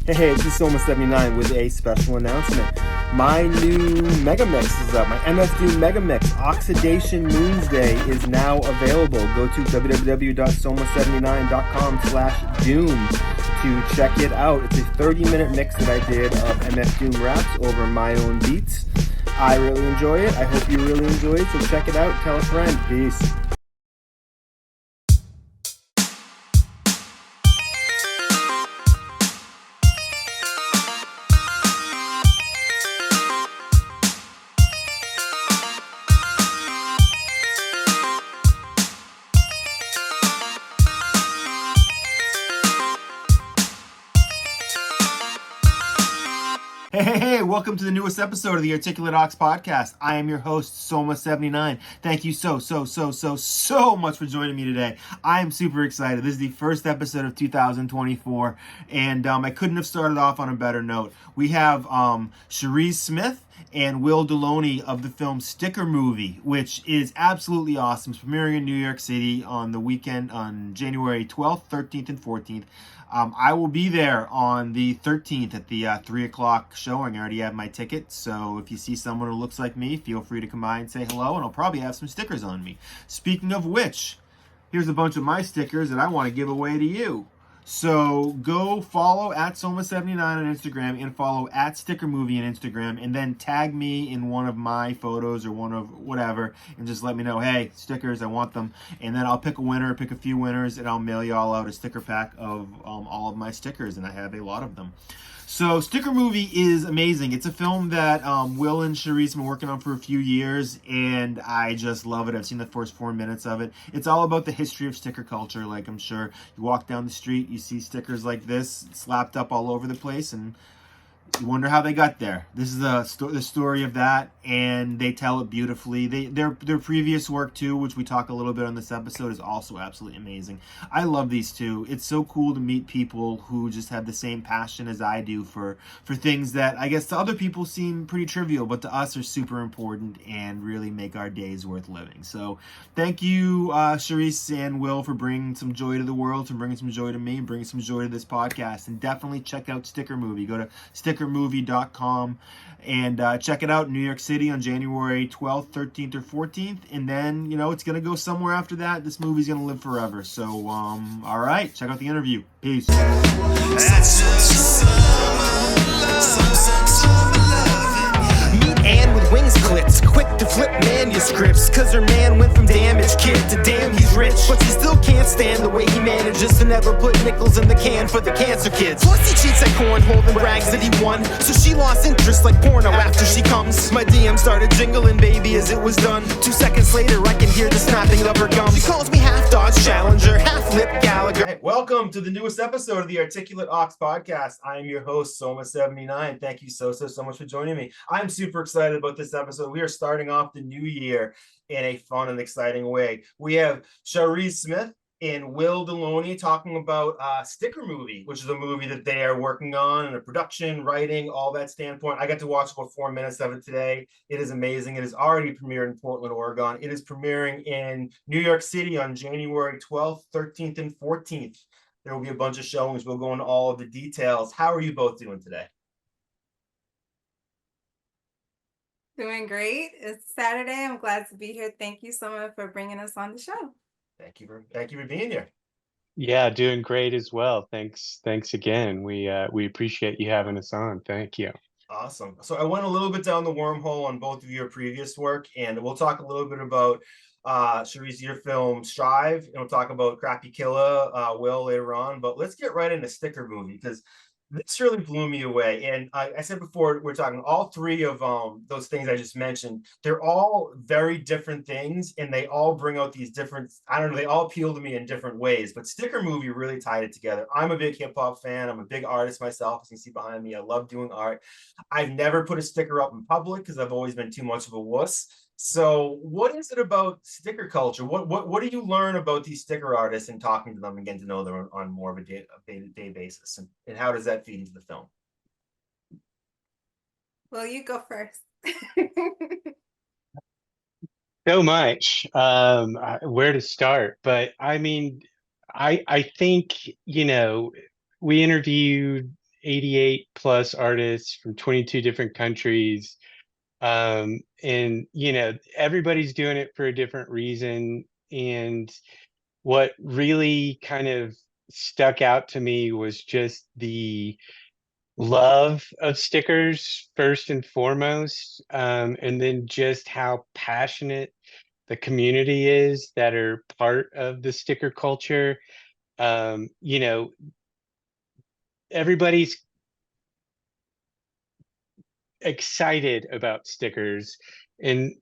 Hey, this is Soma79 with a special announcement. My new Mega Mix is up. My MF Doom Mega Mix, Oxidation Moonsday, is now available. Go to www.soma79.com/doom to check it out. It's a 30-minute mix that I did of MF Doom raps over my own beats. I really enjoy it. I hope you really enjoy it. So check it out. Tell a friend. Peace. Hey, welcome to the newest episode of the Articulate Ox podcast. I am your host, Soma79. Thank you so much for joining me today. I am super excited. This is the first episode of 2024, and I couldn't have started off on a better note. We have Sha-Risse Smith and Will Deloney of the film Sticker Movie, which is absolutely awesome. It's premiering in New York City on the weekend on January 12th, 13th, and 14th. I will be there on the 13th at the 3 o'clock showing. I already have my ticket, so if you see someone who looks like me, feel free to come by and say hello, and I'll probably have some stickers on me. Speaking of which, here's a bunch of my stickers that I want to give away to you. So go follow at Soma79 on Instagram and follow at Sticker Movie on Instagram, and then tag me in one of my photos or one of whatever, and just let me know, hey, stickers, I want them. And then I'll pick a winner, pick a few winners, and I'll mail you all out a sticker pack of all of my stickers, and I have a lot of them. So Sticker Movie is amazing. It's a film that Will and Sha-Risse have been working on for a few years, and I just love it. I've seen the first 4 minutes of it. It's all about the history of sticker culture. Like, I'm sure you walk down the street, you see stickers like this slapped up all over the place, and you wonder how they got there. This is the story of that, and they tell it beautifully. Their previous work too, which we talk a little bit on this episode, is also absolutely amazing. I love these two. It's so cool to meet people who just have the same passion as I do for things that I guess to other people seem pretty trivial, but to us are super important and really make our days worth living. So thank you, Sha-Risse and Will, for bringing some joy to the world, for bringing some joy to me, and bringing some joy to this podcast. And definitely check out Sticker Movie. Go to stickermovie.com and check it out in New York City on January 12th, 13th, or 14th. And then, it's going to go somewhere after that. This movie's going to live forever. So, all right, check out the interview. Peace. That's just and with wings clipped, quick to flip manuscripts, cause her man went from damaged kid to damn he's rich, but she still can't stand the way he manages to never put nickels in the can for the cancer kids. Plus he cheats at cornhole and brags that he won, so she lost interest like porno after she comes. My DM started jingling, baby, as it was done. 2 seconds later I can hear the snapping of her gums. She calls me half Dodge Challenger, half Lip Gallagher. Hey, welcome to the newest episode of the Articulate Ox podcast. I am your host, Soma79. Thank you so much for joining me. I'm super excited about this episode. We are starting off the new year in a fun and exciting way. We have Sha-Risse Smith and Will Deloney talking about Sticker Movie, which is a movie that they are working on and a production, writing, all that standpoint. I got to watch about 4 minutes of it today. It is amazing. It is already premiered in Portland, Oregon. It is premiering in New York City on January 12th, 13th, and 14th. There will be a bunch of showings. We'll go into all of the details. How are you both doing today? Doing great. It's Saturday. I'm glad to be here. Thank you so much for bringing us on the show. Thank you for being here. Yeah, doing great as well. Thanks again. We appreciate you having us on. Thank you. Awesome. So I went a little bit down the wormhole on both of your previous work, and we'll talk a little bit about Sha-Risse, your film Strive, and we'll talk about Crappy Killa, Will, later on. But let's get right into Sticker Movie, because this really blew me away. And I said before, we're talking all three of those things I just mentioned. They're all very different things, and they all bring out these different, I don't know, they all appeal to me in different ways. But Sticker Movie really tied it together. I'm a big hip hop fan. I'm a big artist myself, as you can see behind me. I love doing art. I've never put a sticker up in public because I've always been too much of a wuss. So what is it about sticker culture? What do you learn about these sticker artists and talking to them and getting to know them on more of a day-to-day basis? And how does that feed into the film? Well, you go first. So much. Where to start? But I mean, I think, we interviewed 88 plus artists from 22 different countries. And everybody's doing it for a different reason. And what really kind of stuck out to me was just the love of stickers first and foremost, and then just how passionate the community is that are part of the sticker culture. Everybody's excited about stickers, and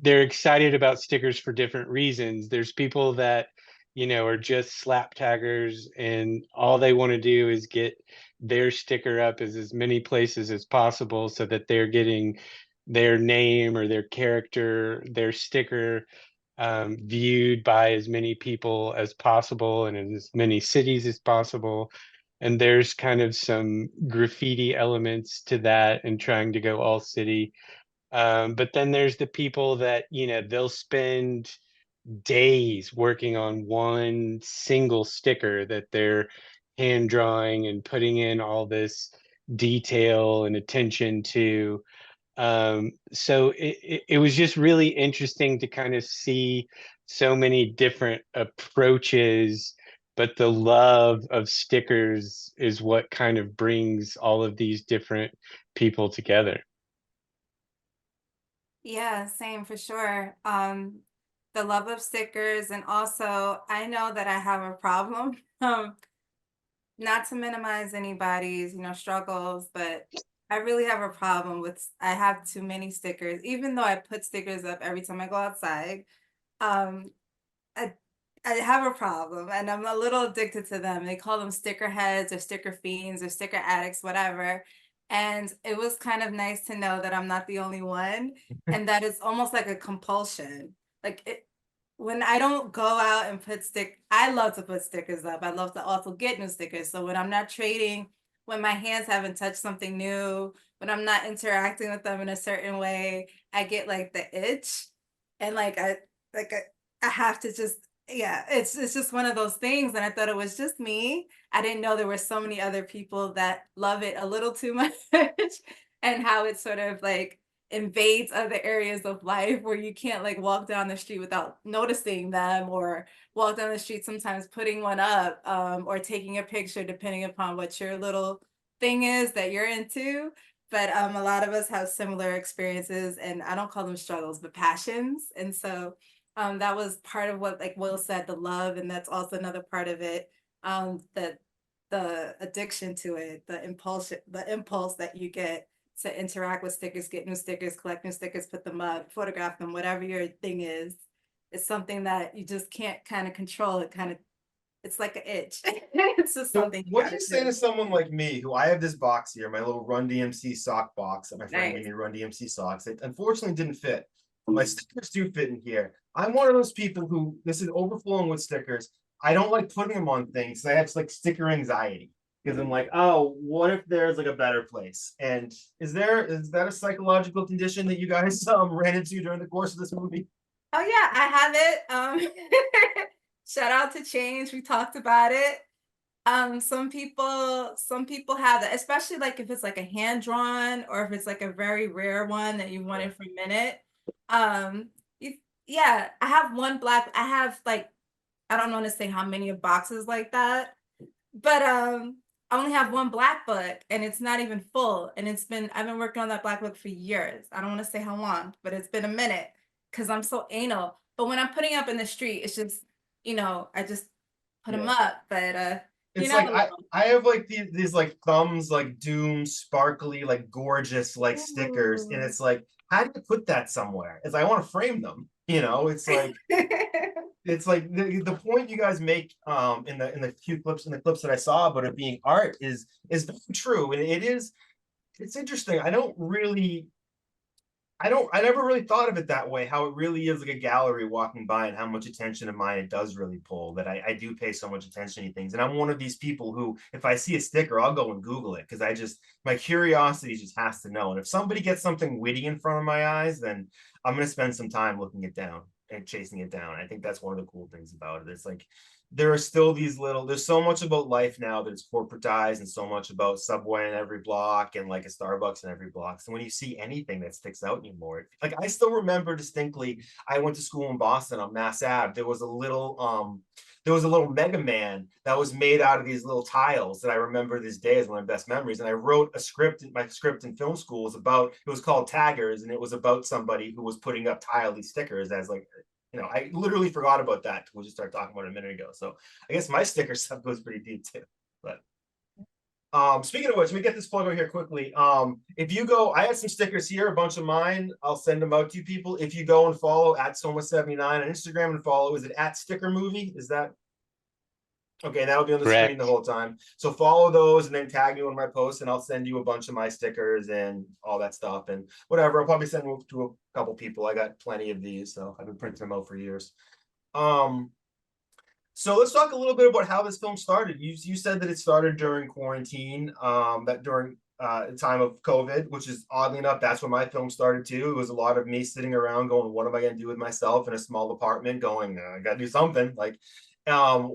they're excited about stickers for different reasons. There's people that are just slap taggers, and all they want to do is get their sticker up as many places as possible so that they're getting their name or their character, their sticker, viewed by as many people as possible and in as many cities as possible. And there's kind of some graffiti elements to that and trying to go all city. But then there's the people that, they'll spend days working on one single sticker that they're hand drawing and putting in all this detail and attention to. So it was just really interesting to kind of see so many different approaches, but the love of stickers is what kind of brings all of these different people together. Yeah, same for sure. The love of stickers, and also I know that I have a problem. Not to minimize anybody's, struggles, but I really have a problem with I have too many stickers, even though I put stickers up every time I go outside. Um, I I have a problem, and I'm a little addicted to them. They call them sticker heads or sticker fiends or sticker addicts, whatever. And it was kind of nice to know that I'm not the only one, and that it's almost like a compulsion. Like when I don't go out and I love to put stickers up. I love to also get new stickers. So when I'm not trading, when my hands haven't touched something new, when I'm not interacting with them in a certain way, I get like the itch, and like I have to just, yeah, it's just one of those things, and I thought it was just me. I didn't know there were so many other people that love it a little too much, and how it sort of like invades other areas of life where you can't like walk down the street without noticing them, or walk down the street sometimes putting one up, or taking a picture depending upon what your little thing is that you're into. But a lot of us have similar experiences, and I don't call them struggles but passions. And so that was part of what, like Will said, the love, and that's also another part of it. The addiction to it, the impulse that you get to interact with stickers, get new stickers, collect new stickers, put them up, photograph them, whatever your thing is. It's something that you just can't kind of control. It's like an itch. It's just So, something you what do gotta you say do. to someone like me, who I have this box here, my little Run DMC sock box that my friend gave Nice. me, Run DMC socks? It unfortunately didn't fit. My stickers do fit in here. I'm one of those people who this is overflowing with stickers. I don't like putting them on things. I have like sticker anxiety because I'm like, oh, what if there's like a better place? And is that a psychological condition that you guys ran into during the course of this movie? Oh yeah, I have it. Shout out to Change. We talked about it. Some people have that, especially like if it's like a hand drawn, or if it's like a very rare one that you Yeah. wanted for a minute. Um, you, yeah, I have like, I don't want to say how many boxes like that, but I only have one black book, and it's not even full. And I've been working on that black book for years. I don't want to say how long, but it's been a minute because I'm so anal. But when I'm putting up in the street, it's just, I just put them Yeah. up. But you It's like know, I have like these like thumbs, like doom sparkly, like gorgeous like stickers, and ooh. it's like, how do you put that somewhere? It's I want to frame them. It's like the point you guys make in the clips that I saw about it being art is very true, and it's interesting. I never really thought of it that way, how it really is like a gallery walking by, and how much attention of mine it does really pull, that I do pay so much attention to things. And I'm one of these people who, if I see a sticker, I'll go and Google it, because my curiosity just has to know. And if somebody gets something witty in front of my eyes, then I'm going to spend some time looking it down and chasing it down. I think that's one of the cool things about it. It's like there are still these little, there's so much about life now that it's corporatized, and so much about Subway in every block and like a Starbucks in every block. So when you see anything that sticks out anymore, like I still remember distinctly, I went to school in Boston on Mass Ave. There was a little Mega Man that was made out of these little tiles that I remember this day as one of my best memories. And I wrote a script, my script in film school was about, it was called Taggers, and it was about somebody who was putting up tile stickers as like, I literally forgot about that. We just started talking about it a minute ago. So I guess my sticker stuff goes pretty deep too. But speaking of which, let me get this plug over here quickly. If you go, I have some stickers here, a bunch of mine. I'll send them out to you people. If you go and follow at Soma79 on Instagram and follow, is it at Sticker Movie? Is that okay? That'll be on the screen the Correct. whole time. So follow those and then tag me on my posts, and I'll send you a bunch of my stickers and all that stuff and whatever. I'll probably send them to a couple people. I got plenty of these, so I've been printing them out for years. So let's talk a little bit about how this film started. You said that it started during quarantine, that during the time of COVID, which is oddly enough, that's when my film started too. It was a lot of me sitting around going, what am I going to do with myself in a small apartment, going, I got to do something. Like, how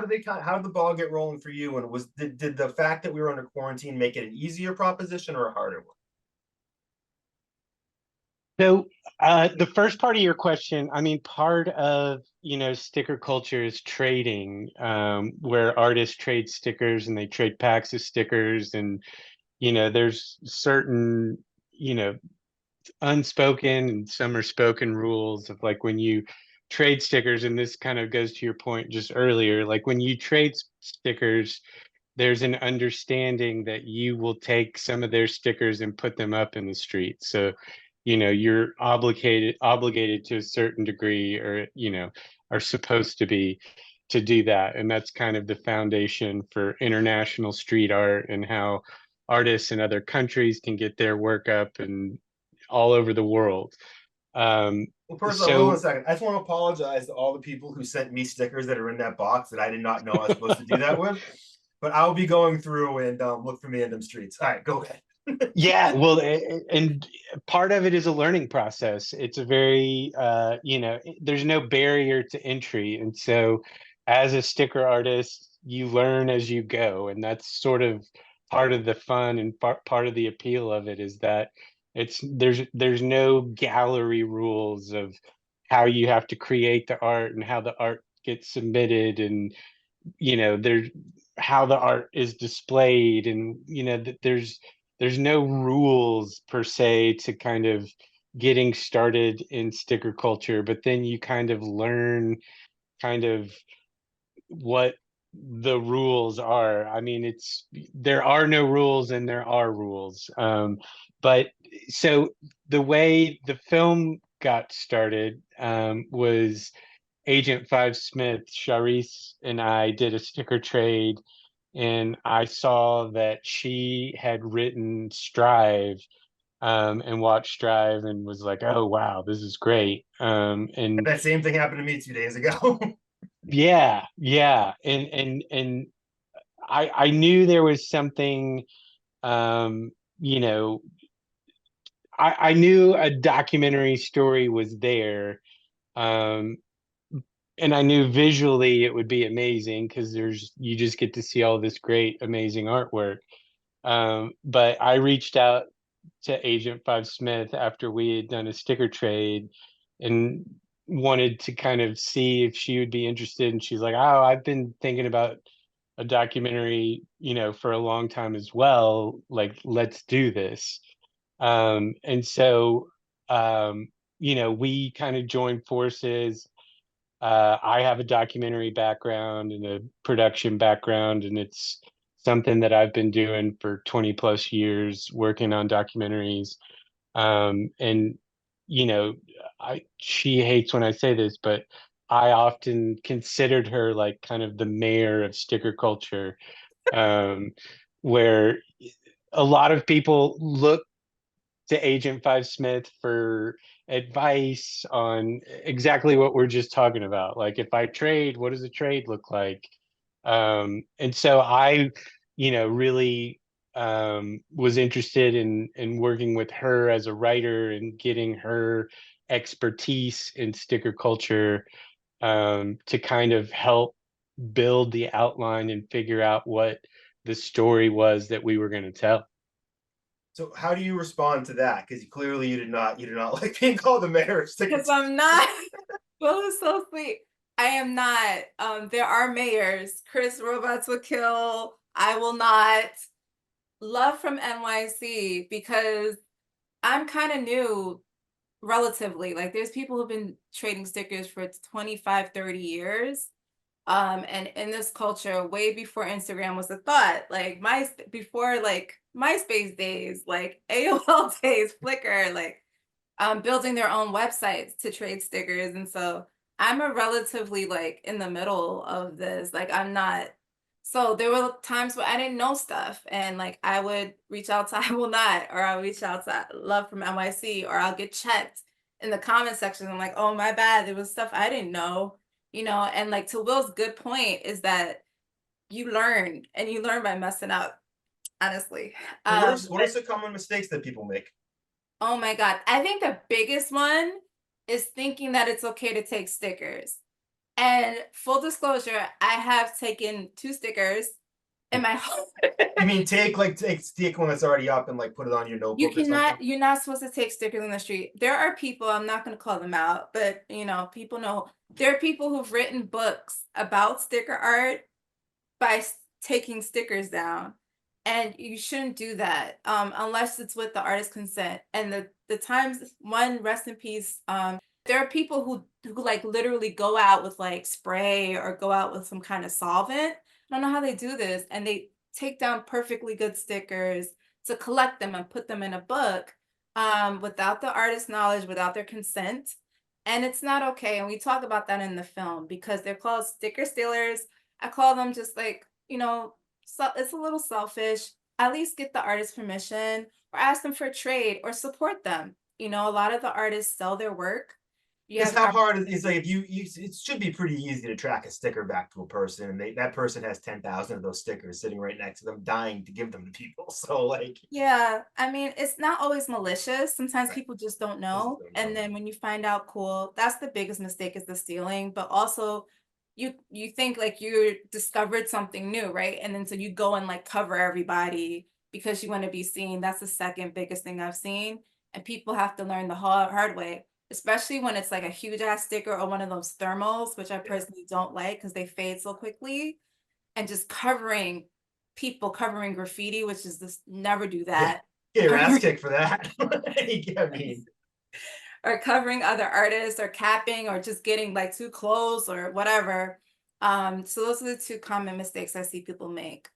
did the ball get rolling for you? And did the fact that we were under quarantine make it an easier proposition or a harder one? So the first part of your question, I mean, part of, sticker culture is trading, where artists trade stickers and they trade packs of stickers. And, there's certain, unspoken and some are spoken rules of like when you trade stickers, and this kind of goes to your point just earlier, like when you trade stickers, there's an understanding that you will take some of their stickers and put them up in the street. So, you're obligated to a certain degree, or, are supposed to be, to do that. And that's kind of the foundation for international street art and how artists in other countries can get their work up and all over the world. Well, first of all, hold on a So second. I just want to apologize to all the people who sent me stickers that are in that box that I did not know I was supposed to do that with. But I'll be going through and look for me in them streets. All right, go ahead. yeah, well, and part of it is a learning process. It's a very, there's no barrier to entry. And so as a sticker artist, you learn as you go. And that's sort of part of the fun and part of the appeal of it, is that there's no gallery rules of how you have to create the art and how the art gets submitted, and there's how the art is displayed, and that there's no rules per se to kind of getting started in sticker culture. But then you kind of learn kind of what the rules are. I mean, there are no rules and there are rules. But so the way the film got started, was Agent Five Smith, Sha-Risse, and I did a sticker trade, and I saw that she had written Strive, and watched Strive and was like, oh wow, this is great. And That same thing happened to me 2 days ago. yeah, and I knew there was something, um, you know, I knew a documentary story was there. Um, and I knew visually it would be amazing because you just get to see all this great, amazing artwork. But I reached out to Agent Five Smith after we had done a sticker trade and wanted to kind of see if she would be interested. And she's like, "Oh, I've been thinking about a documentary, for a long time as well. Like, let's do this." And so, um, we kind of joined forces. I have a documentary background and a production background, and it's something that I've been doing for 20 plus years, working on documentaries. And you know, she hates when I say this, but I often considered her like kind of the mayor of sticker culture, um, where a lot of people look to Agent Five Smith for advice on exactly what we're just talking about. Like, if I trade, what does a trade look like? And so I, really was interested in working with her as a writer and getting her expertise in sticker culture, to kind of help build the outline and figure out what the story was that we were going to tell. So how do you respond to that? Because clearly you did not like being called the mayor of sticker. Because I'm not. Will is so sweet. I am not. There are mayors. Chris Robots would kill. I will not. Love from NYC, because I'm kind of new relatively. Like, there's people who've been trading stickers for 25, 30 years. And in this culture, way before Instagram was a thought, like before like MySpace days, like AOL days, Flickr, like building their own websites to trade stickers. And so I'm a relatively like in the middle of this. Like, I'm not. So there were times where I didn't know stuff, and like I would reach out to I Will Not, or I'll reach out to Love from NYC, or I'll get checked in the comment section. I'm like, oh my bad, there was stuff I didn't know, and like, to Will's good point is that you learn, and you learn by messing up, honestly. What are some common mistakes that people make? Oh my God. I think the biggest one is thinking that it's okay to take stickers. And full disclosure, I have taken 2 stickers in my whole. You mean take one that's already up and like put it on your You notebook or cannot, something? you're not supposed to take stickers on the street. There are people, I'm not going to call them out, but people know. There are people who've written books about sticker art by taking stickers down, and you shouldn't do that unless it's with the artist's consent. And the times, one, rest in peace, there are people who like literally go out with like spray, or go out with some kind of solvent. I don't know how they do this, and they take down perfectly good stickers to collect them and put them in a book, without the artist's knowledge, without their consent. And it's not okay. And we talk about that in the film, because they're called sticker stealers. I call them just like, so it's a little selfish. At least get the artist's permission, or ask them for a trade, or support them. A lot of the artists sell their work. You Because have how hard is like if you it should be pretty easy to track a sticker back to a person, and that person has 10,000 of those stickers sitting right next to them, dying to give them to people. So like, Yeah, I mean, it's not always malicious. Sometimes right, people just don't just know. don't And know. then when you find out, cool, that's the biggest mistake, is the stealing. But also, you think like you discovered something new, right? And then so you go and like cover everybody because you want to be seen. That's the second biggest thing I've seen. And people have to learn the hard way, especially when it's like a huge ass sticker, or one of those thermals, which I Yeah, personally don't like because they fade so quickly. And just covering people, covering graffiti, which is this, never do yeah, that. get your ass Covering, kicked for that. I mean, or covering other artists, or capping, or just getting like too close, or whatever. So those are the 2 common mistakes I see people make.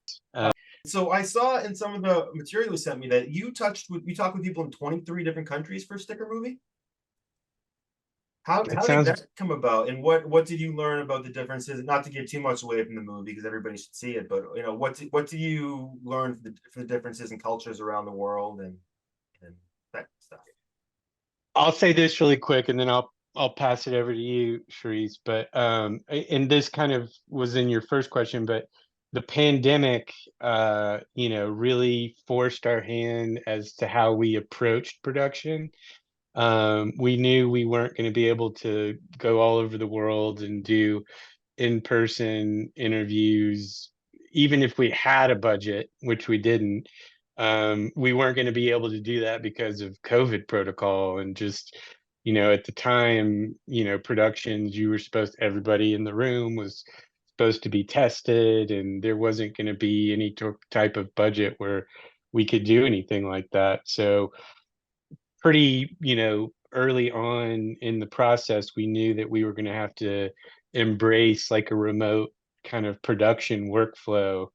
so I saw in some of the material you sent me that you talked with people in 23 different countries for Sticker Movie. That How did sounds that come about, and what did you learn about the differences? Not to give too much away from the movie because everybody should see it, but what do you learn for the differences in cultures around the world, and that stuff? I'll say this really quick, and then I'll pass it over to you, Sha-Risse. But and this kind of was in your first question, but the pandemic, really forced our hand as to how we approached production. We knew we weren't going to be able to go all over the world and do in-person interviews, even if we had a budget, which we didn't. We weren't going to be able to do that because of COVID protocol, and just, at the time, productions, you were everybody in the room was supposed to be tested, and there wasn't going to be any type of budget where we could do anything like that. So pretty, early on in the process, we knew that we were going to have to embrace like a remote kind of production workflow.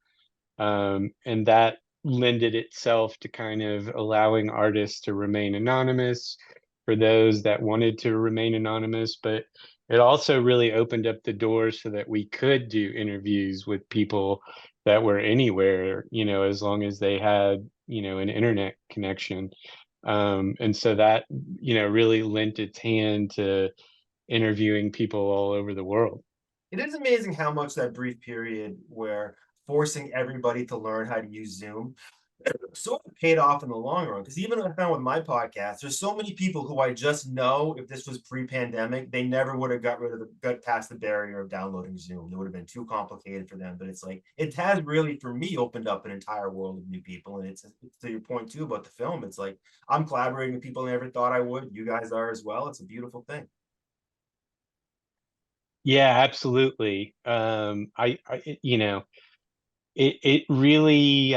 And that lended itself to kind of allowing artists to remain anonymous for those that wanted to remain anonymous. But it also really opened up the doors so that we could do interviews with people that were anywhere, as long as they had, an internet connection. And so that, really lent its hand to interviewing people all over the world. It is amazing how much that brief period where forcing everybody to learn how to use Zoom sort of paid off in the long run. Because even I found with my podcast, there's so many people who I just know if this was pre-pandemic, they never would have got past the barrier of downloading Zoom. It would have been too complicated for them. But it's like it has really, for me, opened up an entire world of new people. And it's to your point too about the film. It's like I'm collaborating with people I never thought I would. You guys are as well. It's a beautiful thing. Yeah, absolutely. It really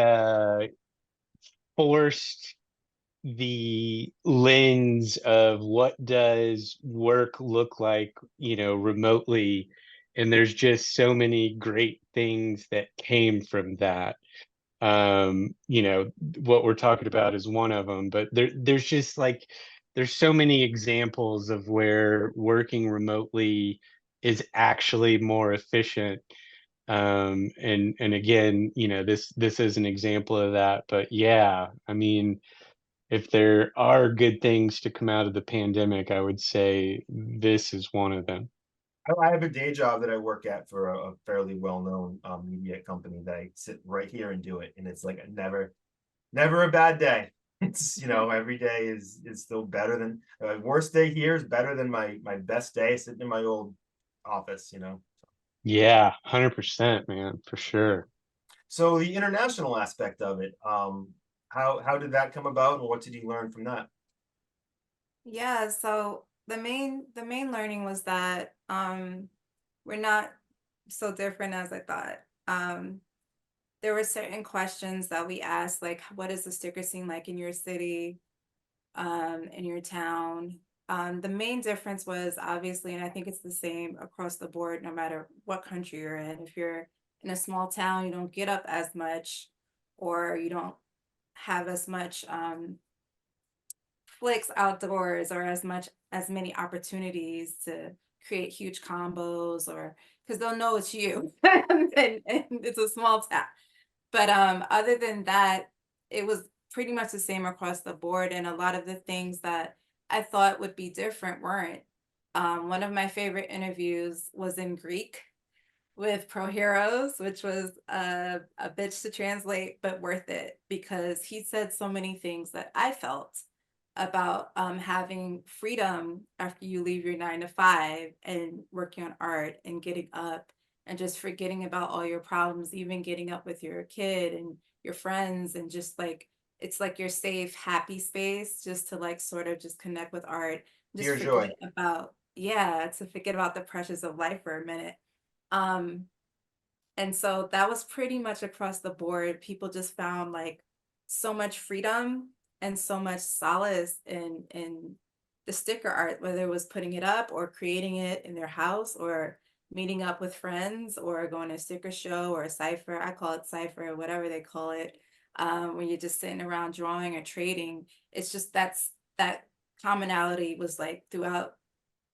forced the lens of what does work look like, remotely. And there's just so many great things that came from that. What we're talking about is one of them, but there's just like there's so many examples of where working remotely is actually more efficient. And again, this is an example of that. But yeah, I mean, if there are good things to come out of the pandemic, I would say this is one of them. I have a day job that I work at for a fairly well-known media company that I sit right here and do it, and it's like never a bad day. It's every day is still better than worst day here is better than my best day sitting in my old office. Yeah, 100%, man, for sure. So the international aspect of it, how did that come about, and what did you learn from that? Yeah, so the main learning was that we're not so different as I thought. There were certain questions that we asked, like what is the sticker scene like in your city, in your town? The main difference was obviously, and I think it's the same across the board, no matter what country you're in. If you're in a small town, you don't get up as much, or you don't have as much flicks outdoors, or as many opportunities to create huge combos, or because they'll know it's you and it's a small town. But other than that, it was pretty much the same across the board, and a lot of the things that I thought would be different weren't. One of my favorite interviews was in Greek with Pro Heroes, which was a bitch to translate, but worth it because he said so many things that I felt about having freedom after you leave your 9 to 5 and working on art and getting up and just forgetting about all your problems, even getting up with your kid and your friends, and just like it's like your safe, happy space just to like sort of just connect with art, just Pure forget joy. about, yeah, to forget about the pressures of life for a minute. Um, and so that was pretty much across the board. People just found like so much freedom and so much solace in the sticker art, whether it was putting it up or creating it in their house or meeting up with friends or going to a sticker show or a cipher. I call it cipher, whatever they call it. When you're just sitting around drawing or trading, it's just that commonality was like throughout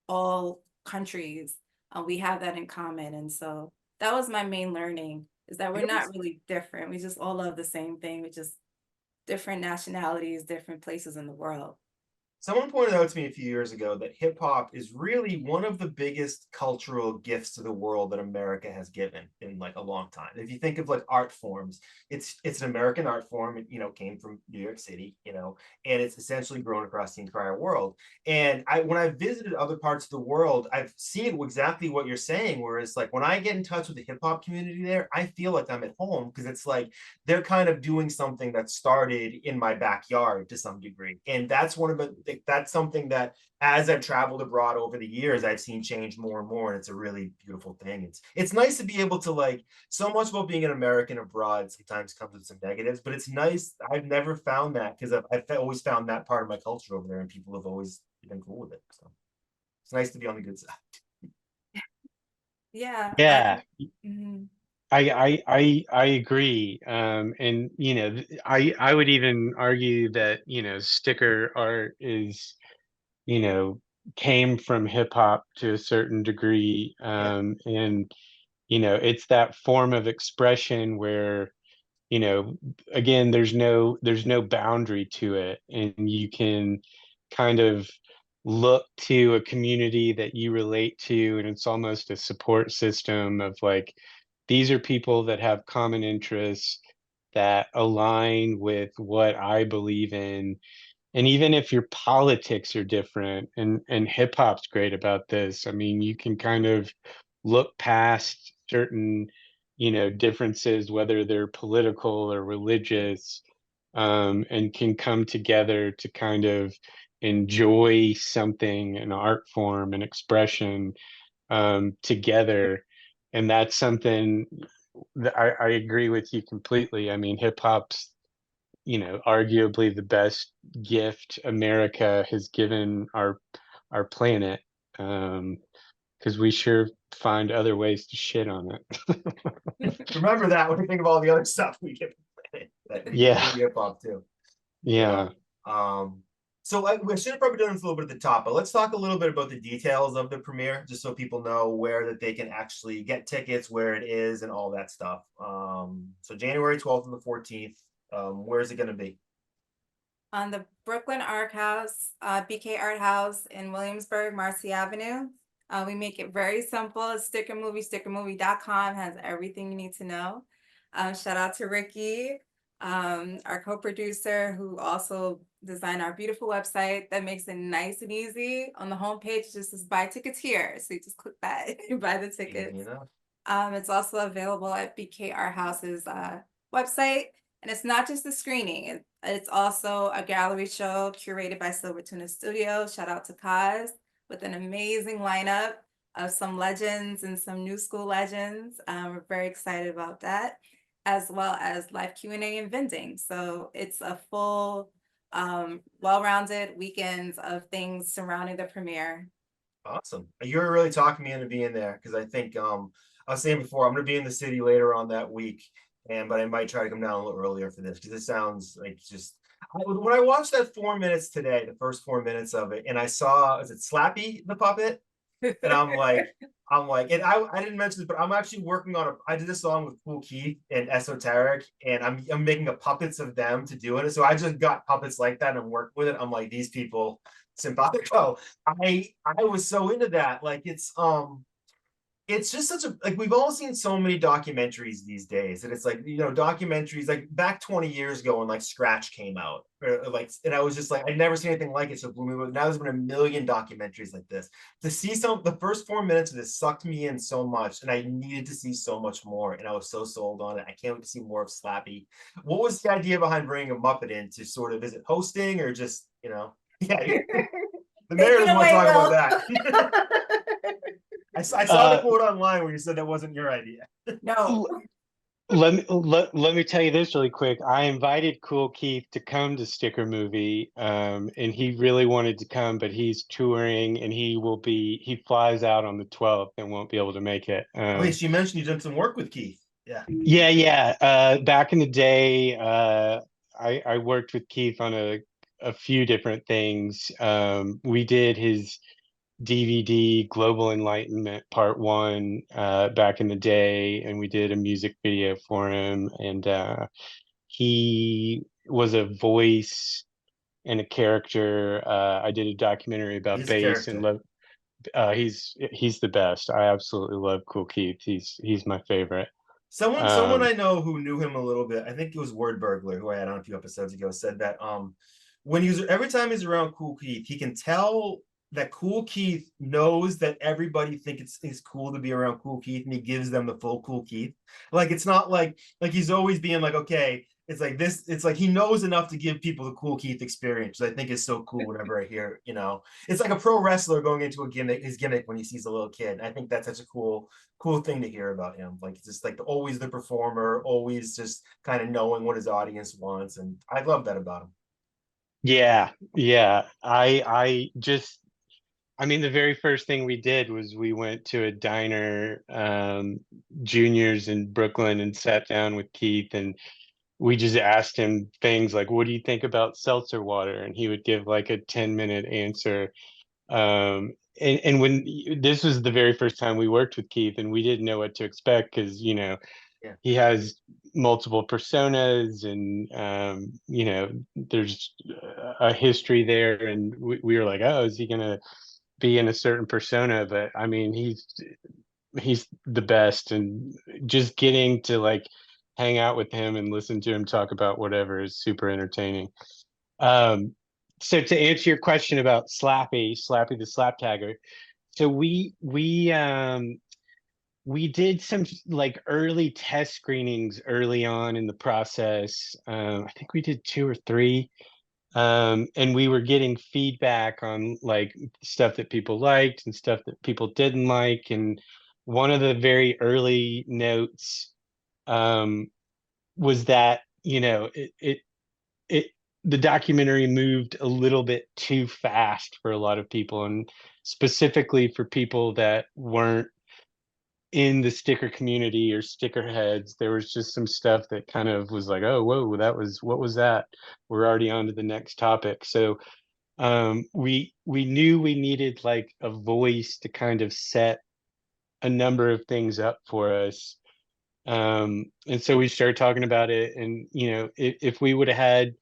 all countries. We have that in common. And so that was my main learning, is that we're You know, not really different. We just all love the same thing. We just different nationalities, different places in the world. someone pointed out to me a few years ago that hip hop is really one of the biggest cultural gifts to the world that America has given in like a long time. If you think of like art forms, it's an American art form. It came from New York City, and it's essentially grown across the entire world. And when I've visited other parts of the world, I've seen exactly what you're saying. Whereas like when I get in touch with the hip hop community there, I feel like I'm at home because it's like they're kind of doing something that started in my backyard to some degree. And that's something that as I've traveled abroad over the years, I've seen change more and more. And it's a really beautiful thing. It's nice to be able to like so much about being an American abroad sometimes comes with some negatives, but it's nice. I've never found that because I've always found that part of my culture over there, and people have always been cool with it. So it's nice to be on the good side. Yeah, Yeah, mhm. I agree. And I would even argue that, sticker art is, you know, came from hip hop to a certain degree. Yeah. And it's that form of expression where, you know, again, there's no boundary to it, and you can kind of look to a community that you relate to, and it's almost a support system of like, these are people that have common interests. that align with what I believe in. And even if your politics are different, and hip hop's great about this. I mean, you can kind of look past certain, differences, whether they're political or religious, and can come together to kind of enjoy something, an art form, an expression, together. And that's something that I agree with you completely. I mean, hip hop's, arguably the best gift America has given our planet. Because we sure find other ways to shit on it. Remember that when you think of all the other stuff we get that Yeah. hip hop too. Yeah. So we should have probably done this a little bit at the top, but let's talk a little bit about the details of the premiere, just so people know where that they can actually get tickets, where it is, and all that stuff. So January 12th and the 14th. Where is it going to be? On the Brooklyn Art House, BK Art House in Williamsburg, Marcy Avenue. We make it very simple. It's Sticker Movie, stickermovie.com has everything you need to know. Shout out to Ricky, our co-producer, who also designed our beautiful website that makes it nice and easy. On the homepage, it just says buy tickets here. So you just click that and buy the tickets. It's also available at BK Art House's website. And it's not just a screening. It's also a gallery show curated by Silver Tuna Studio. Shout out to Kaz, with an amazing lineup of some legends and some new school legends. We're very excited about that, as well as live Q&A and vending. So it's a full, well-rounded weekend of things surrounding the premiere. Awesome. You're really talking me into being there, because I think I was saying before, I'm going to be in the city later on that week. But I might try to come down a little earlier for this, because it sounds like just when I watched that 4 minutes today, the first 4 minutes of it, and I saw, is it Slappy the puppet? And I'm like, and I didn't mention this, but I'm actually working on I did a song with Kool Keith and Esoteric, and I'm making a puppets of them to do it. So I just got puppets like that and worked with it. I'm like, these people simpatico. I was so into that. Like it's just such a, like, we've all seen so many documentaries these days, and it's like, documentaries like back 20 years ago when like Scratch came out, or like, and I was just like, I'd never seen anything like it, so it blew me away. Now there's been a million documentaries like this. To see the first 4 minutes of this sucked me in so much, and I needed to see so much more, and I was so sold on it. I can't wait to see more of Slappy. What was the idea behind bringing a Muppet in to sort of, is it hosting or just, yeah, the mayor doesn't want to talk about that. I saw the quote online where you said that wasn't your idea. No. Let me tell you this really quick. I invited Kool Keith to come to Sticker Movie, and he really wanted to come, but he's touring, and he flies out on the 12th and won't be able to make it. At least you mentioned you did some work with Keith. Yeah. Yeah. Back in the day, I worked with Keith on a few different things. We did his DVD Global Enlightenment Part 1 back in the day, and we did a music video for him, and he was a voice and a character. I did a documentary about bass and love. He's the best. I absolutely love Kool Keith. He's my favorite. Someone I know who knew him a little bit, I think it was Word Burglar, who I had on a few episodes ago, said that when every time he's around Kool Keith, he can tell that Kool Keith knows that everybody thinks it's cool to be around Kool Keith, and he gives them the full Kool Keith. Like, it's not like he's always being like, okay, it's like this, it's like he knows enough to give people the Kool Keith experience, which I think is so cool whenever I hear, it's like a pro wrestler going into his gimmick when he sees a little kid. I think that's such a cool thing to hear about him. Like, it's just like always the performer, always just kind of knowing what his audience wants. And I love that about him. Yeah. I mean, the very first thing we did was we went to a diner, Juniors in Brooklyn, and sat down with Keith, and we just asked him things like, what do you think about seltzer water? And he would give like a 10-minute answer. And when this was the very first time we worked with Keith, and we didn't know what to expect, because, he has multiple personas, and, there's a history there. And we were like, oh, is he going to be in a certain persona? But I mean, he's the best, and just getting to like hang out with him and listen to him talk about whatever is super entertaining. Um, so to answer your question about Slappy the slap tagger, so we did some like early test screenings early on in the process. I think we did two or three. And we were getting feedback on like stuff that people liked and stuff that people didn't like. And one of the very early notes um, was that, it the documentary moved a little bit too fast for a lot of people, and specifically for people that weren't in the sticker community or sticker heads. There was just some stuff that kind of was like, oh, whoa, what was that? We're already on to the next topic. So we knew we needed like a voice to kind of set a number of things up for us. And so we started talking about it, and if we would have had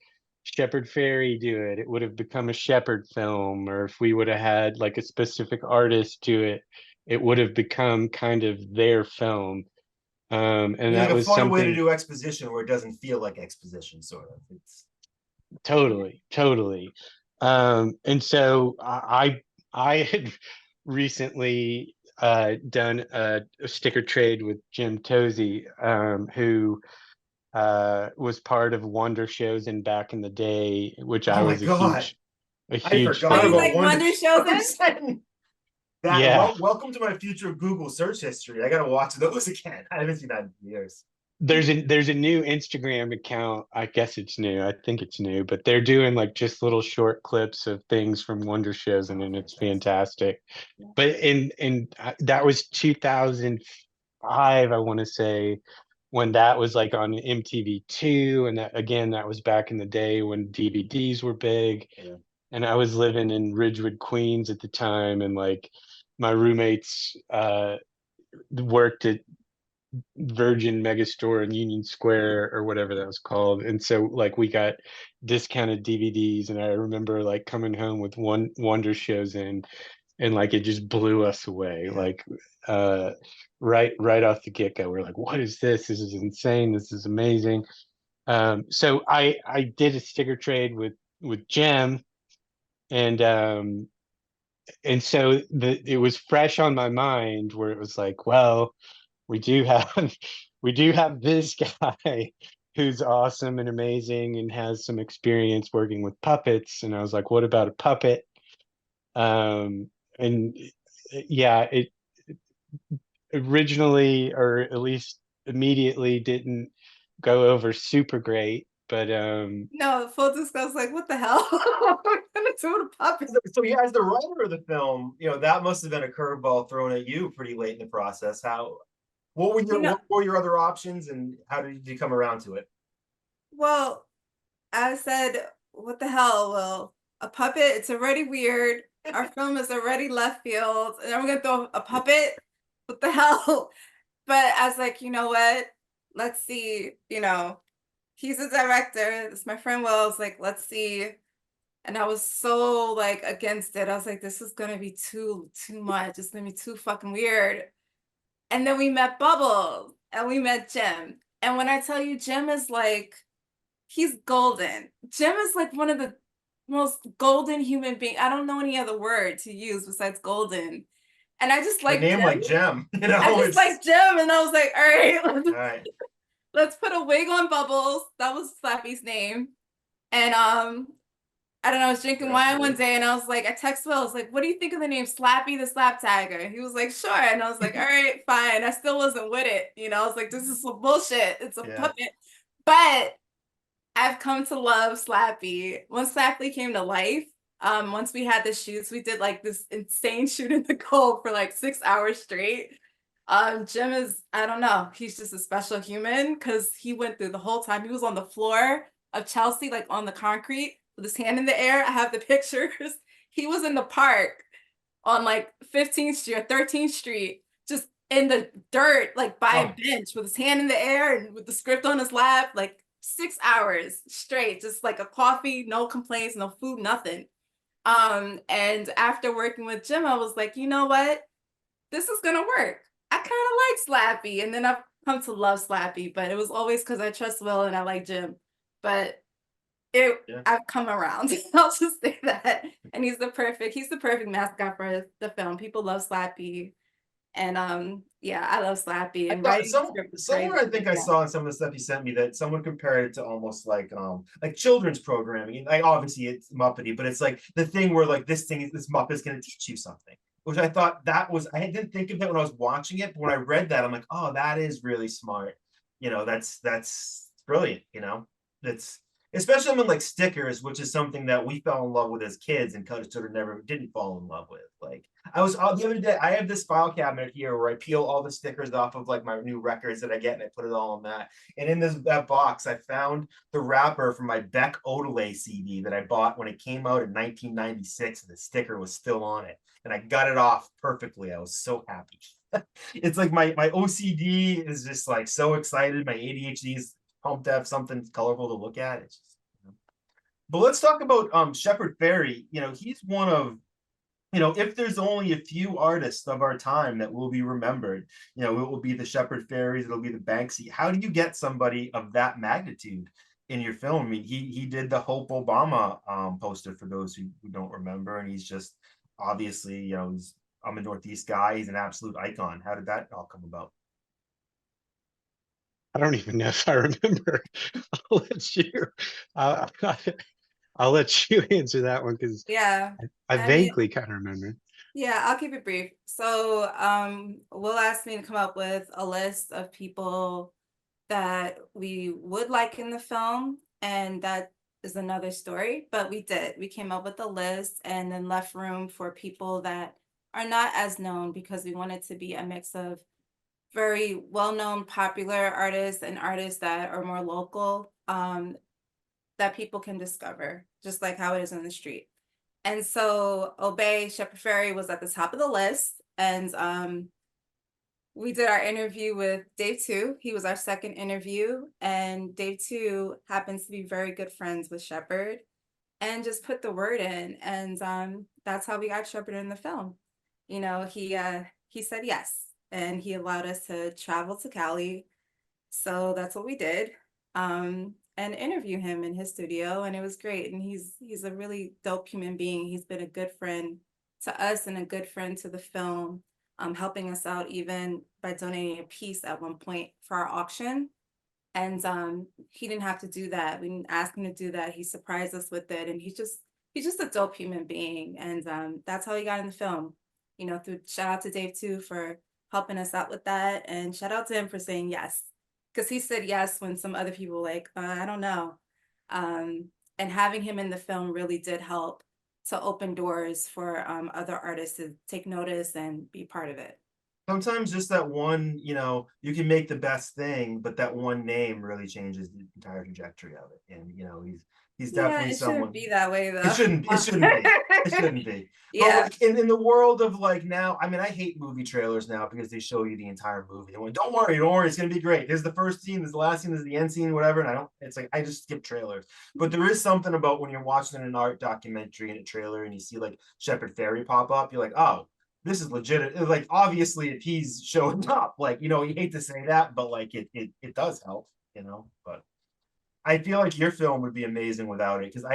Shepard Fairey do it, it would have become a Shepard film, or if we would have had like a specific artist do it, it would have become kind of their film. And Like that a was fun way to something. do exposition where it doesn't feel like exposition, sort of. It's Totally. And so I had recently done a sticker trade with Jim Tozy, who was part of Wonder Shows in back in the day, which I oh my was a god, I huge Oh, forgot you fan about like of. Wonder Wonder Shows? Shows. That Yeah. welcome to my future Google search history. I gotta watch those again. I haven't seen that in years. There's a new Instagram account. I guess it's new. I think it's new, but they're doing like just little short clips of things from Wonder Shows, and then it's fantastic. But in that was 2005, I want to say, when that was like on MTV2, and that again, that was back in the day when DVDs were big. Yeah. And I was living in Ridgewood, Queens at the time, and like my roommates worked at Virgin Megastore in Union Square or whatever that was called. And so like we got discounted DVDs, and I remember like coming home with one Wonder Shows in, and like it just blew us away. Yeah. Like right off the get-go. We're like, what is this? This is insane. This is amazing. So I did a sticker trade with Jem, and so it was fresh on my mind, where it was like, well, we do have we do have this guy who's awesome and amazing and has some experience working with puppets. And I was like, what about a puppet? And yeah, it originally, or at least immediately, didn't go over super great, but No, full disclosure, like, what the hell? What am I gonna do with a puppet? So yeah, as the writer of the film, that must have been a curveball thrown at you pretty late in the process. What were your other options, and how did you come around to it? Well, I said, what the hell? Well, a puppet, it's already weird. Our film is already left field. And then we're gonna throw a puppet? What the hell? But I was like, you know what? Let's see, he's a director. It's my friend Will's, like, let's see. And I was so like against it. I was like, this is gonna be too much. It's gonna be too fucking weird. And then we met Bubbles and we met Jim. And when I tell you, Jim is like, he's golden. Jim is like one of the most golden human beings. I don't know any other word to use besides golden. And I just like a name Jim. like Jem. I just like Jim, and I was like, all right, all right. let's put a wig on Bubbles. That was Slappy's name. And I don't know, I was drinking wine one day, and I was like, I texted Will, I was like, what do you think of the name Slappy the Slap Tagger? He was like, sure. And I was like, all right, fine. I still wasn't with it. I was like, this is some bullshit. It's a puppet. But I've come to love Slappy. Once Slappy came to life, once we had the shoots, we did like this insane shoot in the cold for like 6 hours straight. Jim is, I don't know, he's just a special human, because he went through the whole time. He was on the floor of Chelsea, like on the concrete, with his hand in the air. I have the pictures. He was in the park on like 15th Street or 13th Street, just in the dirt, like by a bench with his hand in the air and with the script on his lap, like 6 hours straight, just like a coffee, no complaints, no food, nothing. And after working with Jim, I was like, you know what? This is gonna work. I kind of like Slappy. And then come to love Slappy, but it was always because I trust Will and I like Jim. But Yeah. I've come around. I'll just say that. And he's the perfect mascot for the film. People love Slappy. And yeah, I love Slappy I and thought writing the script was somewhere crazy. I think I Yeah. saw in some of the stuff you sent me that someone compared it to almost like children's programming. Like obviously it's Muppety, but it's like the thing where like this Muppet's gonna teach you something. Which I thought that was I didn't think of that when I was watching it, but when I read that, I'm like, oh, that is really smart. That's brilliant, That's especially when like stickers, which is something that we fell in love with as kids and kind of sort of never didn't fall in love with. Like I was the other day, I have this file cabinet here where I peel all the stickers off of like my new records that I get and I put it all in that. And in that box, I found the wrapper from my Beck Odelay CD that I bought when it came out in 1996, and the sticker was still on it. And I got it off perfectly. I was so happy. It's like my OCD is just like so excited. My ADHD is pumped to have something colorful to look at. It's just, But let's talk about Shepard Fairey. He's one of if there's only a few artists of our time that will be remembered, it will be the Shepard Fairies, it'll be the Banksy. How do you get somebody of that magnitude in your film? I mean, he did the Hope Obama poster for those who don't remember, and he's just obviously, I'm a Northeast guy. He's an absolute icon. How did that all come about? I don't even know if I remember. I'll let you. I'll, I'll let you answer that one because Yeah. I I mean, vaguely kind of remember. yeah, I'll keep it brief. So, Will asked me to come up with a list of people that we would like in the film, and that is another story. But we did. We came up with a list and then left room for people that are not as known because we wanted to be a mix of very well-known, popular artists and artists that are more local, that people can discover, just like how it is in the street. And so Obey Shepard Fairey was at the top of the list. And we did our interview with Dave too. He was our second interview. And Dave too happens to be very good friends with Shepard and just put the word in. And that's how we got Shepard in the film. He said yes. And he allowed us to travel to Cali. So that's what we did. And interview him in his studio, and it was great. And he's a really dope human being. He's been a good friend to us and a good friend to the film, helping us out even by donating a piece at one point for our auction. And he didn't have to do that. We didn't ask him to do that. He surprised us with it, and he's just a dope human being. And that's how he got in the film. Through shout out to Dave too for helping us out with that, and shout out to him for saying yes, because he said yes when some other people were like, I don't know. Um, and having him in the film really did help to open doors for other artists to take notice and be part of it. Sometimes just that one, you can make the best thing, but that one name really changes the entire trajectory of it. And he's Yeah, definitely it shouldn't someone. be that way It though. shouldn't. It shouldn't be. It shouldn't be. But Yeah. like in the world of like now, I mean, I hate movie trailers now because they show you the entire movie. They went, don't worry, it's gonna be great. Here's the first scene, there's the last scene, there's the end scene, whatever. And I don't. It's like I just skip trailers. But there is something about when you're watching an art documentary in a trailer and you see like Shepard Fairey pop up, you're like, oh, this is legit. Like obviously, if he's showing up, like you hate to say that, but like it does help, But I feel like your film would be amazing without it because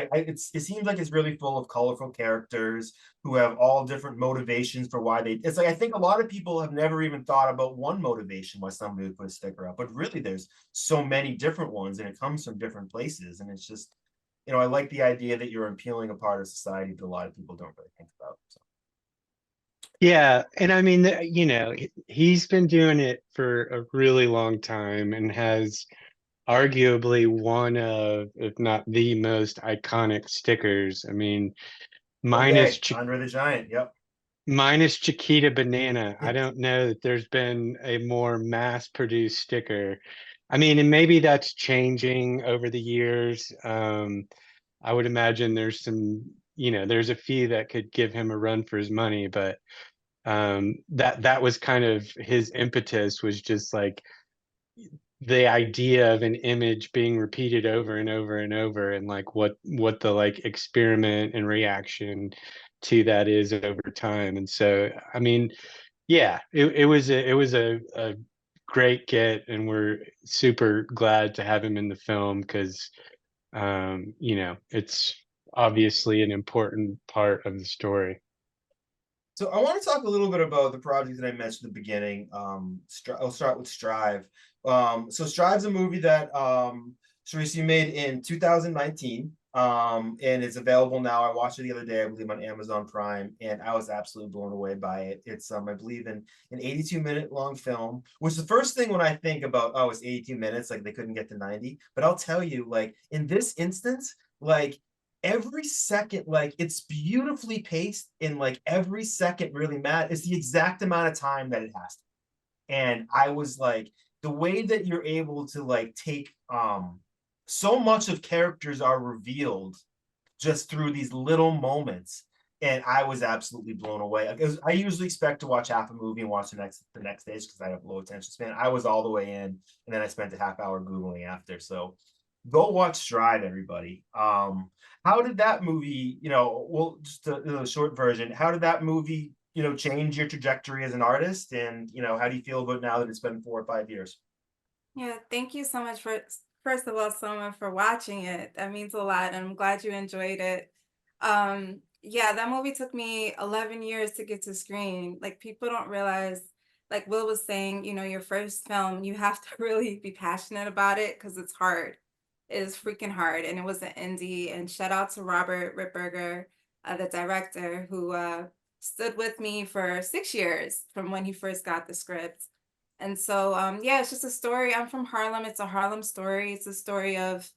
it seems like it's really full of colorful characters who have all different motivations for why they. It's like I think a lot of people have never even thought about one motivation why somebody would put a sticker up, but really there's so many different ones and it comes from different places, and it's just I like the idea that you're appealing a part of society that a lot of people don't really think about. So. Yeah, and I mean, he's been doing it for a really long time and has arguably one of, if not the most iconic stickers. I mean, minus Okay, Andre the Giant. Yep. minus Chiquita Banana, I don't know that there's been a more mass-produced sticker. I mean, and maybe that's changing over the years. I would imagine there's a few that could give him a run for his money, but that was kind of his impetus, was just like the idea of an image being repeated over and over and over, and like what the like experiment and reaction to that is over time. And so I mean, yeah, it was a great get, and we're super glad to have him in the film because it's obviously an important part of the story. So I want to talk a little bit about the project that I mentioned at the beginning. I'll start with Strive. So Strive's a movie that Sha-Risse made in 2019, and it's available now. I watched it the other day, I believe, on Amazon Prime, and I was absolutely blown away by it. It's I believe in an 82-minute long film, which the first thing when I think about, oh, it's 82 minutes, like they couldn't get to 90. But I'll tell you, like in this instance, like every second, like it's beautifully paced, and like every second really matters. It's the exact amount of time that it has to. And I was like, the way that you're able to like take so much of characters are revealed just through these little moments. And I was absolutely blown away. I usually expect to watch half a movie and watch the next day because I have low attention span. I was all the way in, and then I spent a half hour Googling after. So go watch Stride, everybody. How did that movie, well, just a short version, how did that movie, change your trajectory as an artist? And, how do you feel about now that it's been 4 or 5 years? Yeah, thank you so much for, first of all, Soma, for watching it. That means a lot, and I'm glad you enjoyed it. Yeah, that movie took me 11 years to get to screen. Like, people don't realize, like Will was saying, your first film, you have to really be passionate about it because it's hard. It is freaking hard, and it was an indie. And shout out to Robert Ripberger, the director, who stood with me for 6 years from when he first got the script. And so, yeah, it's just a story. I'm from Harlem. It's a Harlem story. It's a story of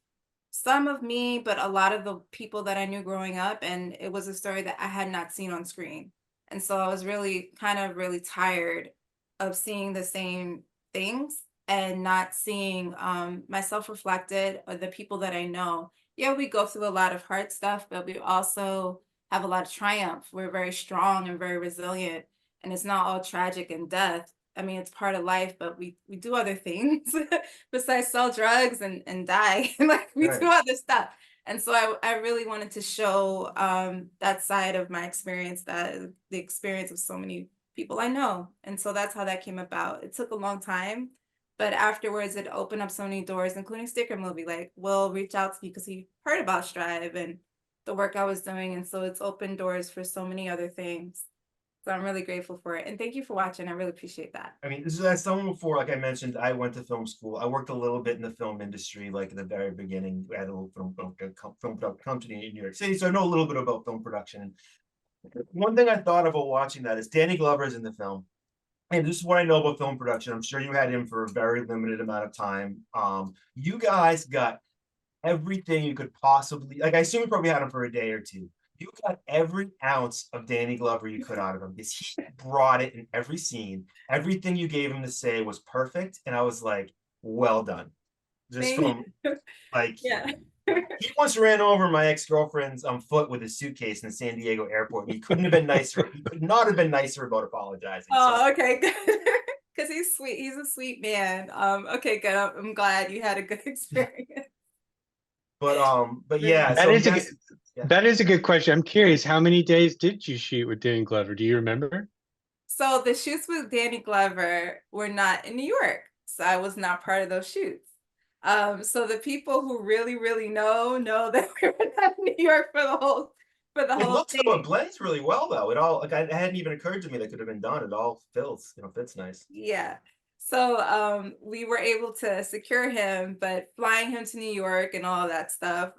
some of me, but a lot of the people that I knew growing up. And it was a story that I had not seen on screen. And so I was really kind of really tired of seeing the same things and not seeing myself reflected or the people that I know. Yeah, we go through a lot of hard stuff, but we also have a lot of triumph. We're very strong and very resilient. And it's not all tragic and death. I mean, it's part of life, but we do other things besides sell drugs and die. Like we do Right. other stuff. And so I really wanted to show that side of my experience, that the experience of so many people I know. And so that's how that came about. It took a long time, but afterwards it opened up so many doors, including Sticker Movie. Like Will reached out to me because he heard about Strive and the work I was doing. And so it's opened doors for so many other things. So I'm really grateful for it. And thank you for watching. I really appreciate that. I mean, this is as someone before, like I mentioned, I went to film school. I worked a little bit in the film industry, like in the very beginning. I had a little film company in New York City, so I know a little bit about film production. One thing I thought of while watching that is Danny Glover is in the film. And this is what I know about film production. I'm sure you had him for a very limited amount of time. You guys got everything you could possibly, like I assume you probably had him for a day or two. You got every ounce of Danny Glover you could out of him because he brought it in every scene. Everything you gave him to say was perfect. And I was like, well done. Just from like Yeah. he once ran over my ex-girlfriend's foot with his suitcase in the San Diego airport. And he couldn't have been nicer. He could not have been nicer about apologizing. Oh, okay, good. Because he's sweet. He's a sweet man. Okay, good. I'm glad you had a good experience. But yeah, That so is yes, yeah. that is a good question. I'm curious, how many days did you shoot with Danny Glover? Do you remember? So the shoots with Danny Glover were not in New York. So I was not part of those shoots. So the people who really, really know that we were not in New York for the whole It looks so it thing. blends really well though. It all like it hadn't even occurred to me that could have been done. It all fits nice. Yeah. So we were able to secure him, but flying him to New York and all that stuff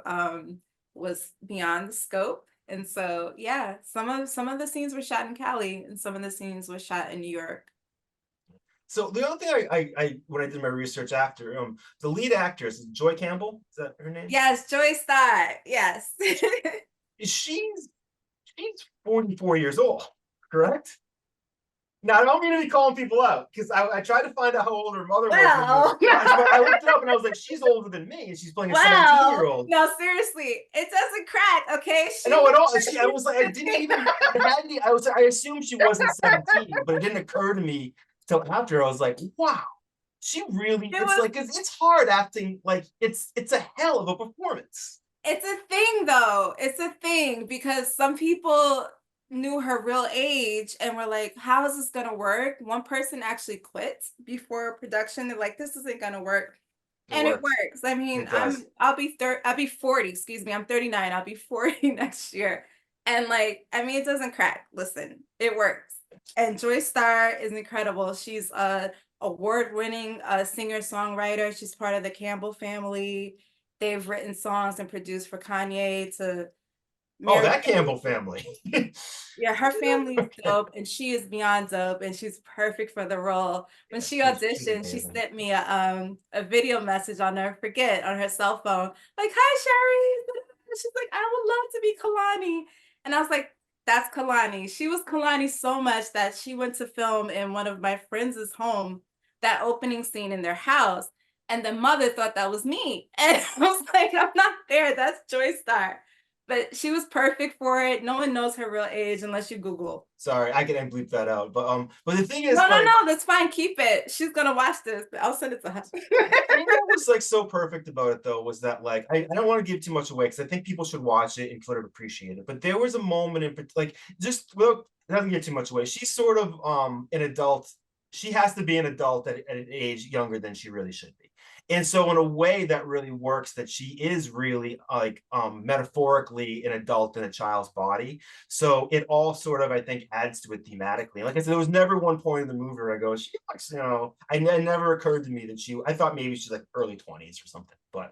was beyond the scope. And so yeah, some of the scenes were shot in Cali and some of the scenes were shot in New York. So the other thing I when I did my research after the lead actress is Joy Campbell. Is that her name? Yes, Joy Stott. Yes. She's 44 years old, correct? Now I don't mean to be calling people out because I tried to find out how old her mother was. I looked it up and I was like, she's older than me, and she's playing a 17-year-old. No, seriously, it doesn't crack. Okay, No, at all. I was like, I didn't even. I assumed she wasn't 17, but it didn't occur to me till after. I was like, wow, she really. It's hard acting. Like it's a hell of a performance. It's a thing though. It's a thing because some people knew her real age and were like, how is this gonna work? One person actually quit before production. They're like, this isn't gonna work. It And it works. works. I mean, It does. I'll be 40, excuse me. I'm 39. I'll be 40 next year. And like, I mean, it doesn't crack. Listen, it works. And Joy Starr is incredible. She's a award-winning singer-songwriter. She's part of the Campbell family. They've written songs and produced for Kanye to Oh, Mary that Campbell family. yeah, her family's dope and she is beyond dope and she's perfect for the role. When Yeah, she she's auditioned, she amazing. sent me a video message on her forget on her cell phone, like, hi Sherry. She's like, I would love to be Kalani. And I was like, that's Kalani. She was Kalani so much that she went to film in one of my friends' home, that opening scene in their house. And the mother thought that was me. And I was like, I'm not there. That's Joy Star. But she was perfect for it. No one knows her real age unless you Google. Sorry, I can bleep that out. But the thing is, No, no, like, no, that's fine. Keep it. She's gonna watch this. I'll send it to her. you know what was like so perfect about it though was that like I don't want to give too much away because I think people should watch it and sort of appreciate it. But there was a moment in like just well, it doesn't give too much away. She's sort of an adult. She has to be an adult at an age younger than she really should be. And so in a way that really works that she is really like metaphorically an adult in a child's body. So it all sort of, I think, adds to it thematically. Like I said, there was never one point in the movie where I go, she looks, it never occurred to me that I thought maybe she's like early 20s or something, but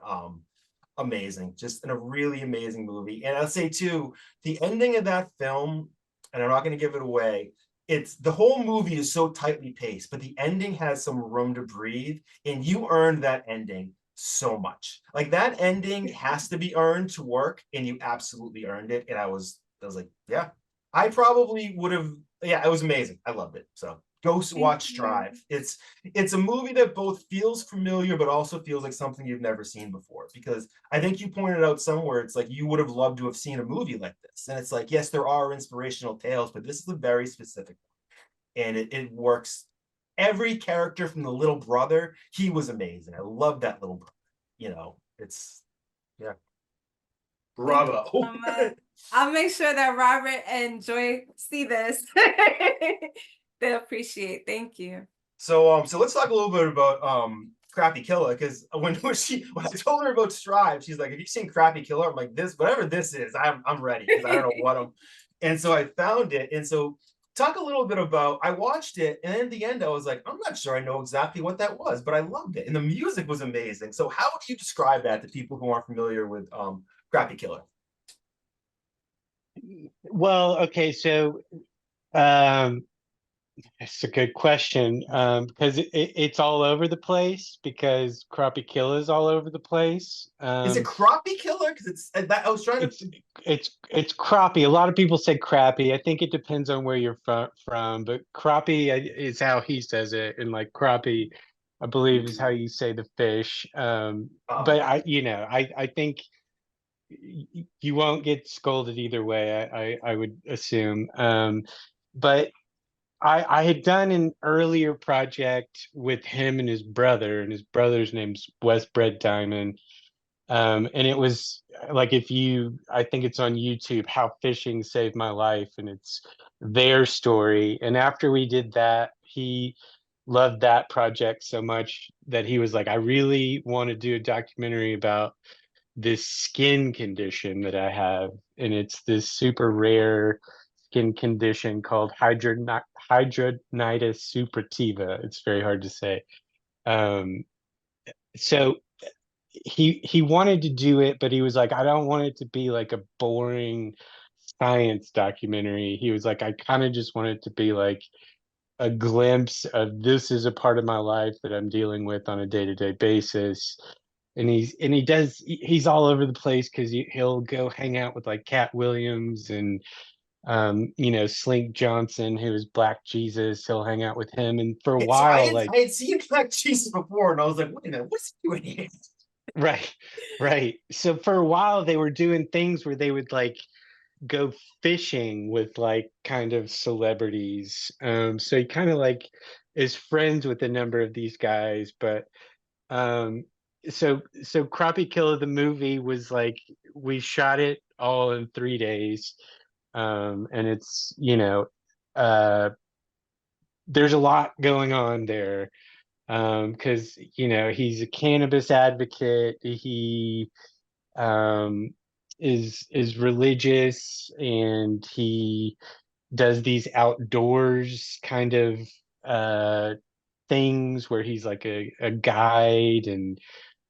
amazing, just in a really amazing movie. And I'll say too, the ending of that film, and I'm not going to give it away, it's the whole movie is so tightly paced, but the ending has some room to breathe, and you earned that ending so much. Like that ending has to be earned to work, and you absolutely earned it. And I was like, yeah, I probably would have. Yeah, it was amazing. I loved it. So go watch Strive. It's a movie that both feels familiar but also feels like something you've never seen before. Because I think you pointed out somewhere it's like you would have loved to have seen a movie like this, and it's like yes, there are inspirational tales, but this is a very specific one, and it works. Every character from the little brother, he was amazing. I love that little brother. It's yeah, Thank you bravo. so much. I'll make sure that Robert and Joy see this. They'll appreciate. Thank you. So let's talk a little bit about Crappy Killer, because when I told her about Strive, she's like, "Have you seen Crappy Killer?" I'm like, "This, whatever this is, I'm ready because I don't know what I'm." And so I found it, and so talk a little bit about. I watched it, and in the end, I was like, "I'm not sure I know exactly what that was, but I loved it, and the music was amazing." So how would you describe that to people who aren't familiar with Crappy Killer? Well, okay, so um it's a good question, because it's all over the place because Crappie Kill is all over the place. Is it Crappie Killer? Because it's that I was trying to. It's crappie. A lot of people say crappie. I think it depends on where you're from, but crappie is how he says it, and like crappie, I believe is how you say the fish. But Okay. I think you won't get scolded either way. I would assume. But I had done an earlier project with him and his brother, and his brother's name's Wes Bread Diamond. And it was like I think it's on YouTube, How Fishing Saved My Life, and it's their story. And after we did that, he loved that project so much that he was like, I really want to do a documentary about this skin condition that I have, and it's this super rare skin condition called hydradenitis suppurativa. It's very hard to say. Um, so he wanted to do it, but he was like, I don't want it to be like a boring science documentary. He was like, I kind of just want it to be like a glimpse of this is a part of my life that I'm dealing with on a day-to-day basis. And he's all over the place because he'll go hang out with like Cat Williams and Slink Johnson, who is Black Jesus. He'll hang out with him, and for a So while, like, I had seen Black Jesus before, and I was like, wait a minute, what's he doing here? right, right. So for a while, they were doing things where they would like go fishing with like kind of celebrities. So he kind of like is friends with a number of these guys, but um, so Crappie Killer the movie was like we shot it all in 3 days. And it's, there's a lot going on there, because he's a cannabis advocate. He um, is religious, and he does these outdoors kind of uh, things where he's like a guide. And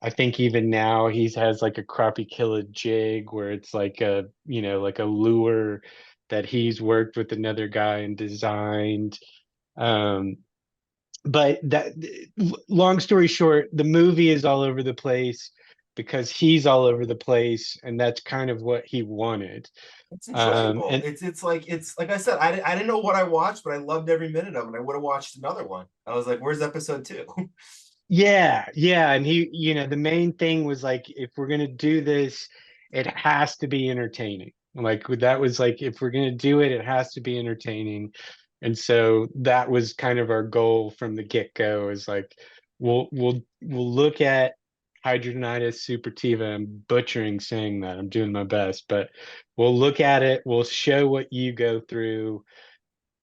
I think even now he has like a crappie killer jig where it's like like a lure that he's worked with another guy and designed. Um, but that, long story short, the movie is all over the place because he's all over the place, and that's kind of what he wanted. It's Um, enjoyable. and It's like I said, I didn't know what I watched, but I loved every minute of it. I would have watched another one. I was like, "Where's episode 2?" Yeah, yeah, and the main thing was like, if we're gonna do this, it has to be entertaining. Like that was like, if we're gonna do it, it has to be entertaining. And so that was kind of our goal from the get-go, is like, we'll look at hydronitis suppurativa. I'm butchering saying that. I'm doing my best, but we'll look at it, we'll show what you go through,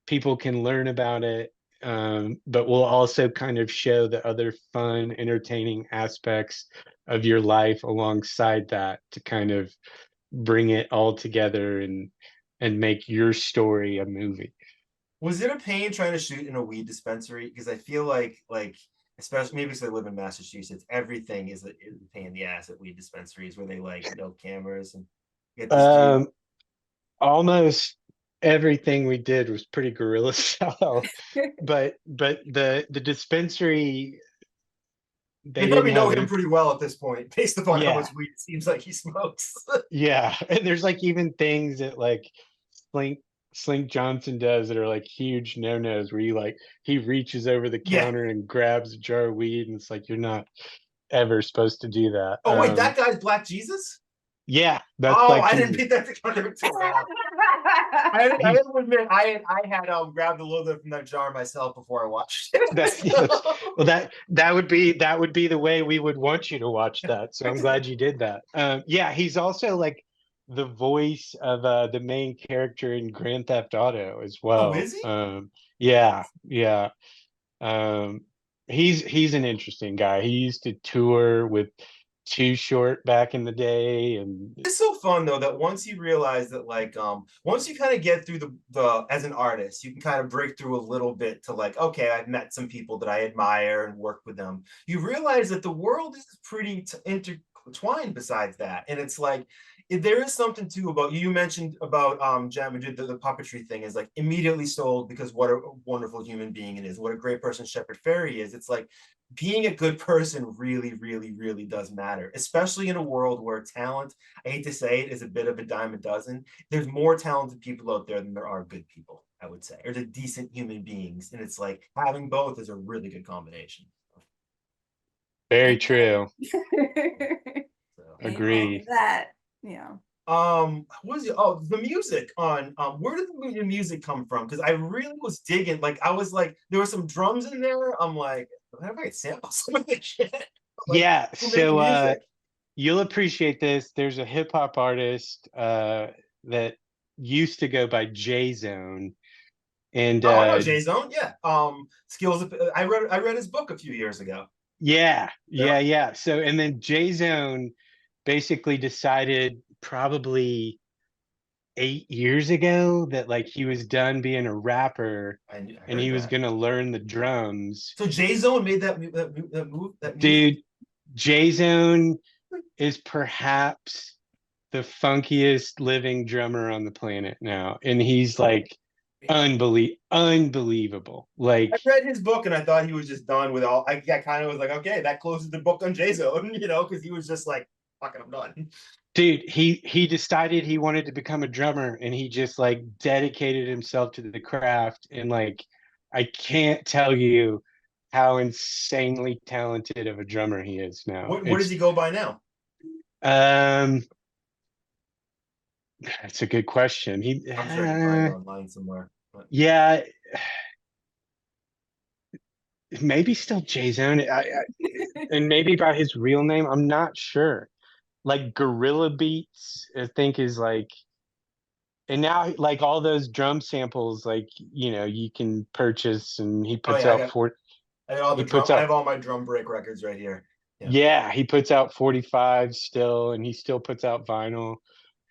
people can learn about it, but we'll also kind of show the other fun, entertaining aspects of your life alongside that, to kind of bring it all together and make your story a movie. Was it a pain trying to shoot in a weed dispensary? Because I feel like especially maybe because I live in Massachusetts, everything is a pain in the ass at weed dispensaries where they like no cameras and get this dude. Um, Almost everything we did was pretty guerrilla style, but the dispensary, They they didn't probably know have him any. pretty well at this point, based upon how Yeah, much weed it seems like he smokes. yeah. And there's like even things that like Slink Slink Johnson does that are like huge no-nos, where you like, he reaches over the Yeah. counter and grabs a jar of weed, and it's like, you're not ever supposed to do that. Oh wait, that guy's Black Jesus? Yeah, that's Oh, Black I didn't Jesus. beat that together until now. I He's have to admit, I had grabbed a little bit from that jar myself before I watched it. that yes. Well, that would be the way we would want you to watch that. So I'm glad you did that. Yeah, he's also like the voice of the main character in Grand Theft Auto as Oh, well. is he? Yeah, yeah. Um, he's an interesting guy. He used to tour with Too Short back in the day, and It's so fun though that once you realize that once you kind of get through the as an artist, you can kind of break through a little bit to like, okay, I've met some people that I admire and work with them. You realize that the world is pretty intertwined besides that. And it's like there is something too about you mentioned about Jan Madrid, the puppetry thing is like immediately sold because what a wonderful human being it is, what a great person Shepard Fairey is. It's like being a good person really, really, really does matter, especially in a world where talent, I hate to say it, is a bit of a dime a dozen. There's more talented people out there than there are good people, I would say, or the decent human beings. And it's like having both is a really good combination. very Amen. true. So, Amen to Agree. that. Yeah. what is it? Oh, the music on where did the music come from? Because I really was digging, like I was like, there were some drums in there. I'm like, how do I sample some of this shit? Like, Yeah, who made the so music? you'll appreciate this. There's a hip hop artist that used to go by J Zone, and Oh, I know Jay Zone. Yeah. Skills. I read his book a few years ago. yeah, Yeah. yeah, yeah. So, and then J Zone basically decided probably 8 years ago that like he was done being a rapper, I and heard he was that. gonna learn the drums. So Jay Zone made that music. Dude, J Zone is perhaps the funkiest living drummer on the planet now, and he's like unbelievable. I Like, read his book and I thought he was just done with all. I kind of was like, okay, that closes the book on Jay Zone, because he was just like, fucking, I'm done. dude, he decided he wanted to become a drummer, and he just like dedicated himself to the craft. And like, I can't tell you how insanely talented of a drummer he is now. What does It's he go by now? um that's a good question. He I'm sure I can find it online somewhere. But yeah, maybe still J Zone. And maybe by his real name, I'm not sure. Like Gorilla Beats, I think is like And now like all those drum samples, like, you know, you can purchase, and he Oh puts yeah, out I got all the he drum. puts I out have all my drum break records right here. Yeah. yeah, he puts out 45 still, and he still puts out vinyl.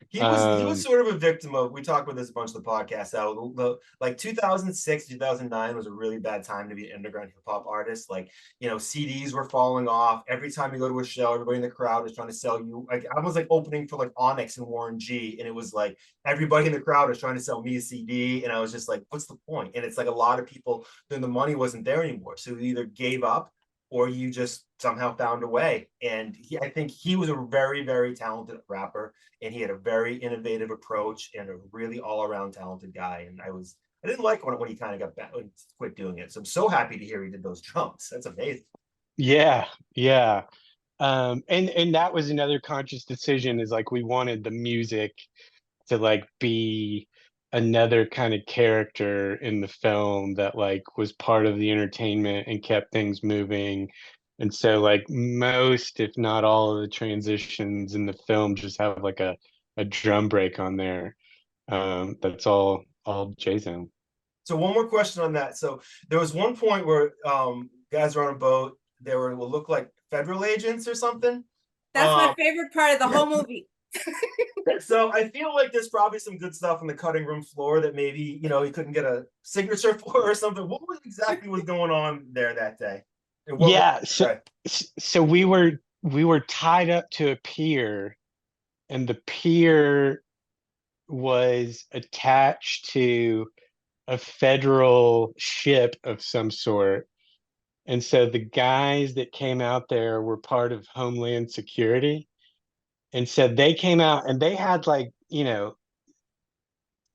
He was sort of a victim of, we talked about this a bunch of the podcasts, how like 2006 2009 was a really bad time to be an underground hip hop artist. Like, CDs were falling off every time you go to a show. Everybody in the crowd is trying to sell you, like, I was like opening for like Onyx and Warren G, and it was like everybody in the crowd was trying to sell me a CD, and I was just like, what's the point? And it's like a lot of people, then the money wasn't there anymore, so you either gave up or you just somehow found a way. And I think he was a very, very talented rapper, and he had a very innovative approach and a really all-around talented guy. And I didn't like when he kind of got back, quit doing it. So I'm so happy to hear he did those drums. That's amazing. Yeah, yeah. And that was another conscious decision, is like we wanted the music to like be another kind of character in the film that like was part of the entertainment and kept things moving. And so like most, if not all of the transitions in the film just have like a drum break on there. That's all J-Zone. So one more question on that. So there was one point where guys were on a boat. They were will look like federal agents or something. That's my Um, favorite part of the whole movie. so I feel like there's probably some good stuff on the cutting room floor that maybe he couldn't get a signature for or something. What was exactly was going on there that day? And what Yeah, so okay. so we were tied up to a pier, and the pier was attached to a federal ship of some sort. And so the guys that came out there were part of Homeland Security. And so they came out and they had like,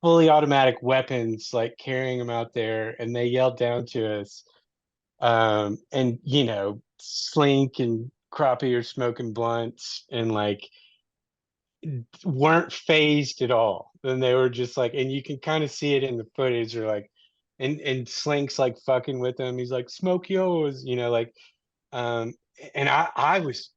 fully automatic weapons, like carrying them out there. And they yelled down to us. And, Slink and Crappie are smoking blunts and like weren't phased at all. And they were just like, and you can kind of see it in the footage, or like, and Slink's like fucking with them. He's like, smoke yours, like, um, and I was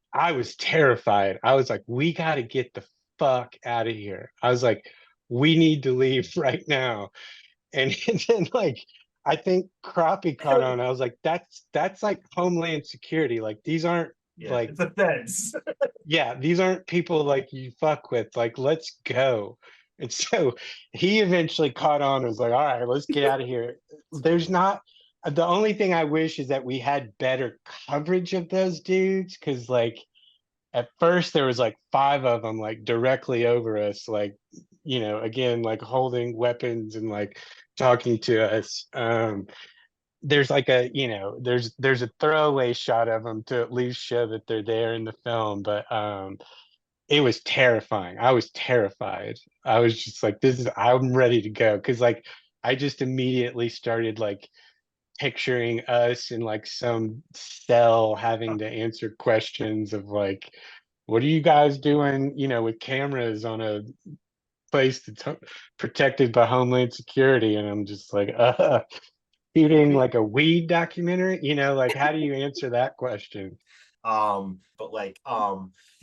terrified. I was like, we got to get the fuck out of here. I was like, we need to leave right now. And then like, I think Crappie caught on. I was like, that's like Homeland Security. Like these aren't Yeah, like it's the feds. yeah, these aren't people like you fuck with. Like, let's go. And so he eventually caught on and was like, all right, let's get out of here. There's not the only thing I wish is that we had better coverage of those dudes. Cause like at first there was like five of them like directly over us, like, again, like holding weapons and like talking to us. There's like there's a throwaway shot of them to at least show that they're there in the film, but it was terrifying. I was terrified. I was just like, I'm ready to go, because like I just immediately started like picturing us in like some cell having to answer questions of like, what are you guys doing, with cameras on a place that's protected by Homeland Security? And I'm just like, shooting like a weed documentary, like how do you answer that question? But like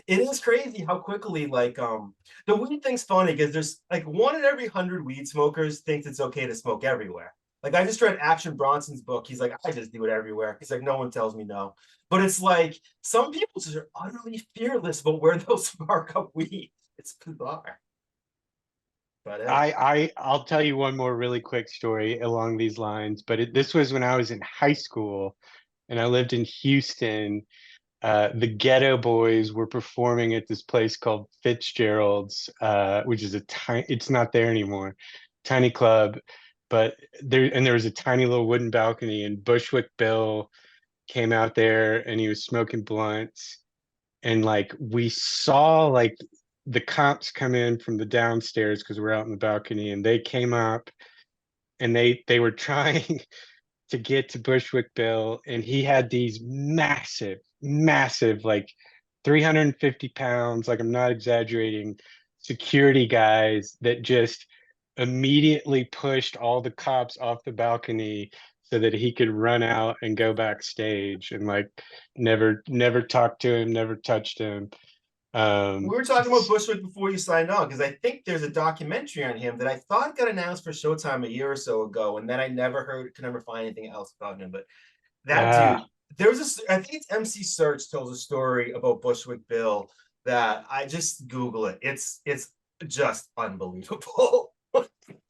it is crazy how quickly like the weed thing's funny because there's like one in every 100 weed smokers thinks it's okay to smoke everywhere. Like I just read Action Bronson's book. He's like, I just do it everywhere. He's like, no one tells me no. But it's like some people just are utterly fearless about where they'll spark up weed. It's bizarre. But hey. I'll tell you one more really quick story along these lines, but this was when I was in high school and I lived in Houston. The Ghetto Boys were performing at this place called Fitzgerald's, which is it's not there anymore, tiny club, but there was a tiny little wooden balcony, and Bushwick Bill came out there and he was smoking blunts, and like we saw like the cops come in from the downstairs because we're out in the balcony, and they came up and they were trying to get to Bushwick Bill, and he had these massive, massive, like 350 pounds, like I'm not exaggerating, security guys that just immediately pushed all the cops off the balcony so that he could run out and go backstage, and like never talked to him, never touched him. We were talking about Bushwick before you signed on because I think there's a documentary on him that I thought got announced for Showtime a year or so ago, and then I could never find anything else about him. But that dude, Yeah. there was a, I think it's MC Search tells a story about Bushwick Bill that I just Google it. It's just unbelievable.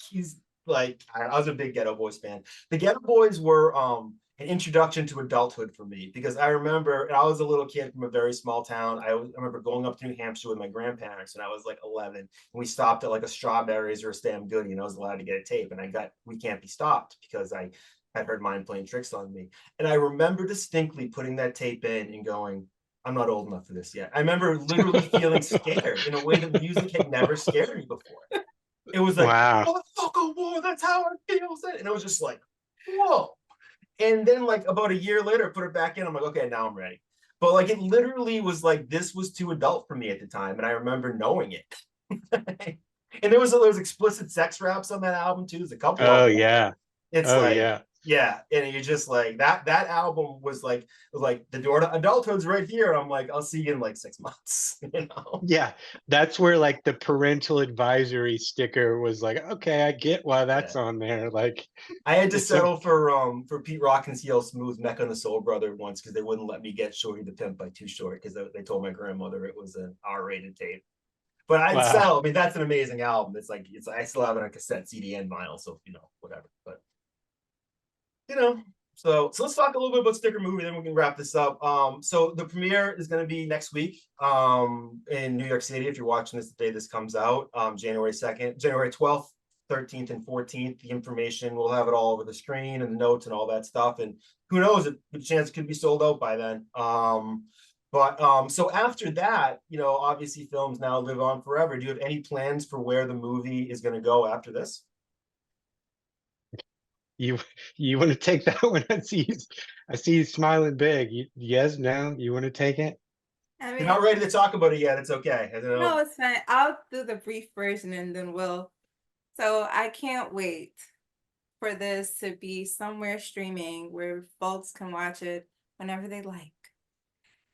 He's like, I was a big Ghetto Boys fan. The Ghetto Boys were an introduction to adulthood for me because I remember, and I was a little kid from a very small town. I remember going up to New Hampshire with my grandparents when I was like 11, and we stopped at like a Strawberries or a Stam Goody, and I was allowed to get a tape, and I got We Can't Be Stopped because I had heard Mind Playing Tricks on Me, and I remember distinctly putting that tape in and going, I'm not old enough for this yet. I remember literally feeling scared in a way that music had never scared me before. It was like, Wow. motherfucker, war, that's how it feels. And it was just like, whoa. And then like about a year later, put it back in. I'm like, okay, now I'm ready. But like it literally was like this was too adult for me at the time, and I remember knowing it. And there was explicit sex raps on that album too. There's a couple Oh of them. yeah. It's Oh like, yeah. yeah, and you're just like that album was like the door to adulthood's right here. I'm like, I'll see you in like 6 months, you know. Yeah. That's where like the parental advisory sticker was like, okay, I get why Yeah. that's on there. Like I had to it's a settle for Pete Rock and CL Smooth Mecca and the Soul Brother once because they wouldn't let me get Shorty the Pimp by Too Short because they told my grandmother it was an R-rated tape. But I'd wow. settle. I mean, that's an amazing album. It's I still have it on cassette, CD, and vinyl, so whatever. But so let's talk a little bit about Sticker Movie, then we can wrap this up. So the premiere is going to be next week, in New York City. If you're watching this the day this comes out, January 2nd, January 12th, 13th, and 14th. The information, we'll have it all over the screen and the notes and all that stuff. And who knows, a chance it could be sold out by then. But so after that, obviously films now live on forever. Do you have any plans for where the movie is going to go after this? You you want to take that one? I see you smiling big. Yes, no, you want to take it? I You're mean, not ready to talk about it yet. It's okay. I don't no, know. it's fine. I'll do the brief version and then we'll. So I can't wait for this to be somewhere streaming where folks can watch it whenever they like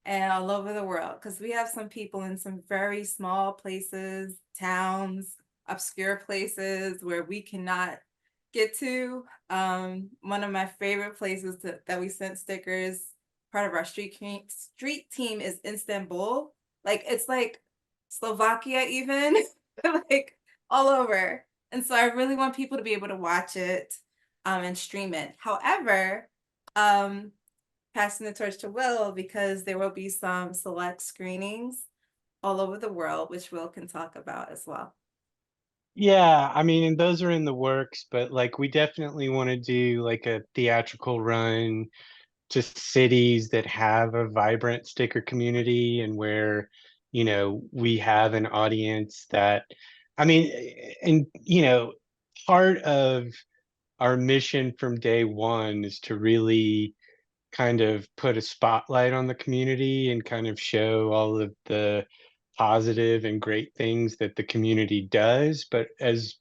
and all over the world. Because we have some people in some very small places, towns, obscure places where we cannot get to. One of my favorite places that we sent stickers, part of our street team is Istanbul. Like it's like Slovakia even, like all over. And so I really want people to be able to watch it and stream it. However, passing the torch to Will because there will be some select screenings all over the world, which Will can talk about as well. Yeah, I mean, and those are in the works, but like we definitely want to do like a theatrical run to cities that have a vibrant sticker community and where, we have an audience that, I mean, and part of our mission from day one is to really kind of put a spotlight on the community and kind of show all of the positive and great things that the community does. But as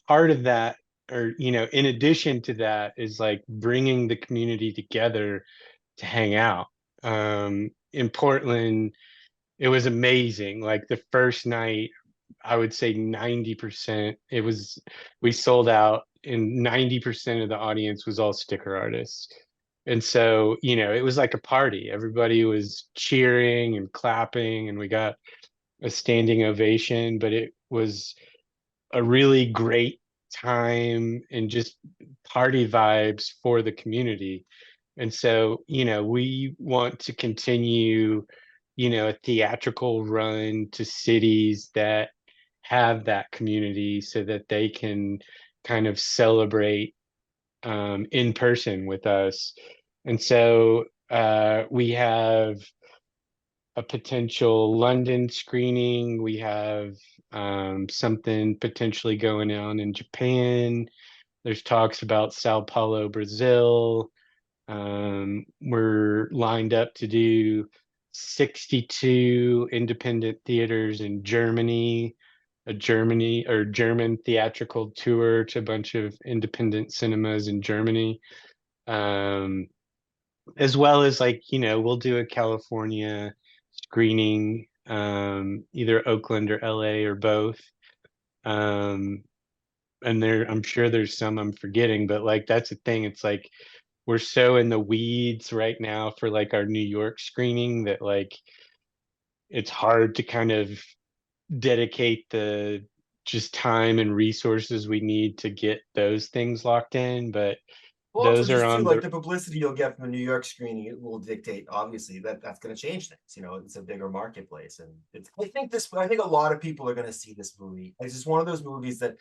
part of that, or, in addition to that, is like bringing the community together to hang out. In Portland, it was amazing. Like the first night, I would say 90%, we sold out, and 90% of the audience was all sticker artists. And so, it was like a party. Everybody was cheering and clapping, and we got a standing ovation, but it was a really great time and just party vibes for the community. And so, we want to continue, a theatrical run to cities that have that community so that they can kind of celebrate in person with us. And so we have a potential London screening. We have something potentially going on in Japan. There's talks about Sao Paulo, Brazil. We're lined up to do 62 independent theaters in Germany, a German theatrical tour to a bunch of independent cinemas in Germany. As well as we'll do a California screening either Oakland or LA or both. And I'm sure there's some I'm forgetting, but like that's the thing. It's like we're so in the weeds right now for like our New York screening that like it's hard to kind of dedicate the just time and resources we need to get those things locked in. But Well, also those are just too, on like the the publicity you'll get from a New York screening, it will dictate obviously that's going to change things. You know, it's a bigger marketplace, and it's. I think a lot of people are going to see this movie. It's just one of those movies that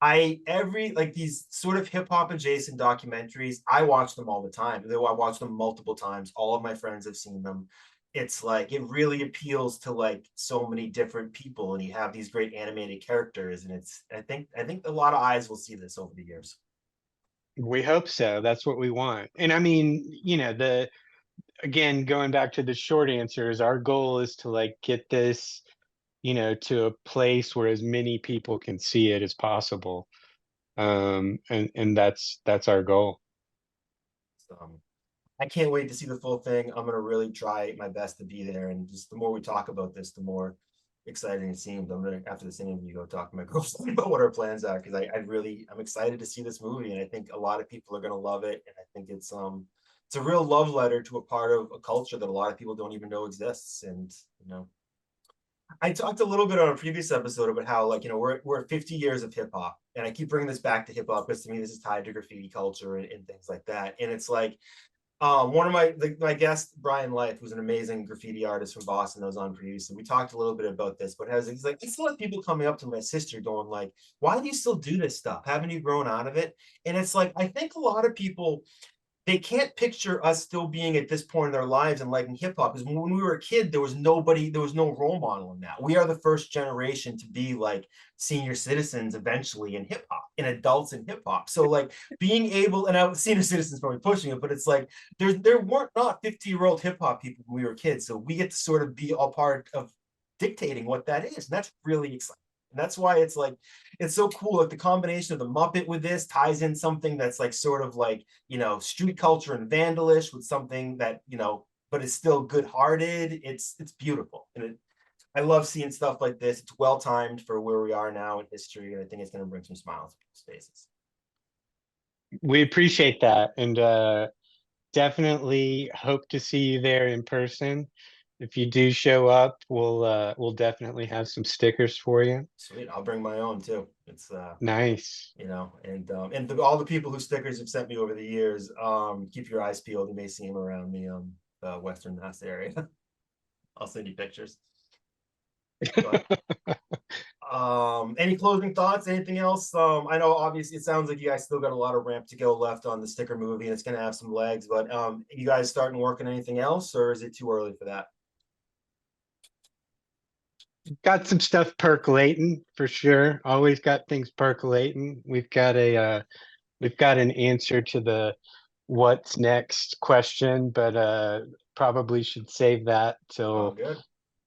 like these sort of hip hop adjacent documentaries. I watch them all the time. I watch them multiple times. All of my friends have seen them. It's like it really appeals to like so many different people, and you have these great animated characters, and it's. I think a lot of eyes will see this over the years. We hope so. That's what we want. And I mean, you know, again, going back to the short answer is our goal is to like get this, you know, to a place where as many people can see it as possible. And that's our goal. I can't wait to see the full thing. I'm gonna really try my best to be there, and just the more we talk about this, the more exciting it seems. I'm gonna after this interview go talk to my girlfriend about what our plans are, because I'm excited to see this movie, and I think a lot of people are gonna love it, and I think it's a real love letter to a part of a culture that a lot of people don't even know exists. And you know, I talked a little bit on a previous episode about how, like, you know, we're 50 years of hip hop, and I keep bringing this back to hip hop because to me this is tied to graffiti culture and things like that. And it's like one of my guest Brian Life, who's an amazing graffiti artist from Boston that was on previously, we talked a little bit about this, but he's like, I still have people coming up to my sister going like, why do you still do this stuff? Haven't you grown out of it? And it's like, I think a lot of people, they can't picture us still being at this point in their lives and liking hip hop, because when we were a kid, there was no role model in that. We are the first generation to be like senior citizens eventually in hip hop, and adults in hip hop. So like being able, and I senior citizens probably pushing it, but it's like there weren't not 50-year-old hip hop people when we were kids. So we get to sort of be a part of dictating what that is. And that's really exciting. And that's why it's like, it's so cool. Like the combination of the Muppet with this ties in something that's like sort of like, you know, street culture and vandalish with something that, you know, but it's still good hearted. It's beautiful. And I love seeing stuff like this. It's well timed for where we are now in history. And I think it's going to bring some smiles to people's faces. We appreciate that. And definitely hope to see you there in person. If you do show up, we'll definitely have some stickers for you. Sweet, I'll bring my own too. It's nice, you know, and all the people whose stickers have sent me over the years. Keep your eyes peeled. You may see them around the Western Mass area. I'll send you pictures. But, any closing thoughts? Anything else? I know obviously it sounds like you guys still got a lot of ramp to go left on the sticker movie, and it's going to have some legs. But you guys starting work on anything else, or is it too early for that? Got some stuff percolating for sure. Always got things percolating. We've got an answer to the what's next question, but probably should save that till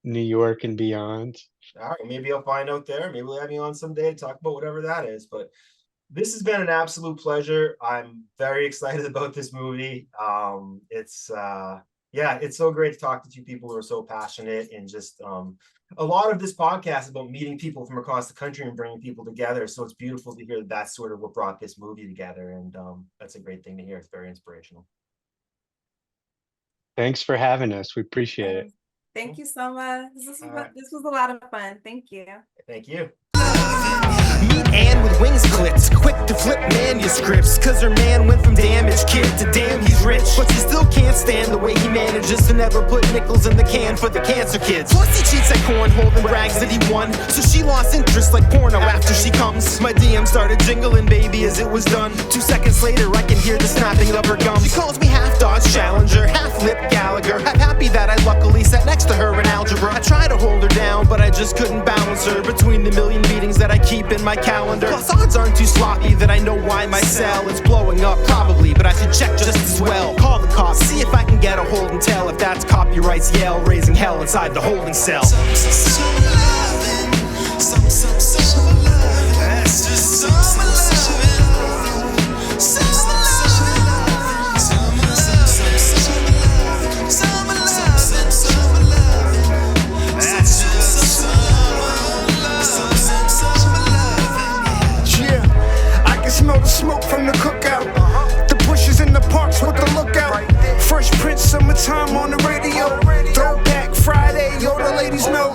New York and beyond. All right, maybe I'll find out there. Maybe we'll have you on someday to talk about whatever that is. But this has been an absolute pleasure. I'm very excited about this movie. It's so great to talk to two people who are so passionate, and just a lot of this podcast is about meeting people from across the country and bringing people together. So it's beautiful to hear that that's sort of what brought this movie together. And that's a great thing to hear. It's very inspirational. Thanks for having us. We appreciate it. Thank you so much. This was a lot of fun. Thank you. Thank you. Meet Ann with wings clipped, quick to flip manuscripts, cause her man went from damaged kid to damn he's rich. But she still can't stand the way he manages to never put nickels in the can for the cancer kids. Plus he cheats at cornhole and brags that he won, so she lost interest like porno after she comes. My DM started jingling baby as it was done. 2 seconds later I can hear the snapping of her gums. She calls me half Dodge Challenger, half Lip Gallagher. I'm happy that I luckily sat next to her in algebra. I tried to hold her down but I just couldn't balance her between the million meetings that I keep in my calendar. Plus odds aren't too sloppy that I know why my cell is blowing up probably, but I should check just as well. Call the cops, see if I can get a hold and tell if that's copyrights yell raising hell inside the holding cell. That's from the cookout. The bushes in the parks with the lookout. Fresh Prince, summertime on the radio. Throwback Friday, yo, the ladies know.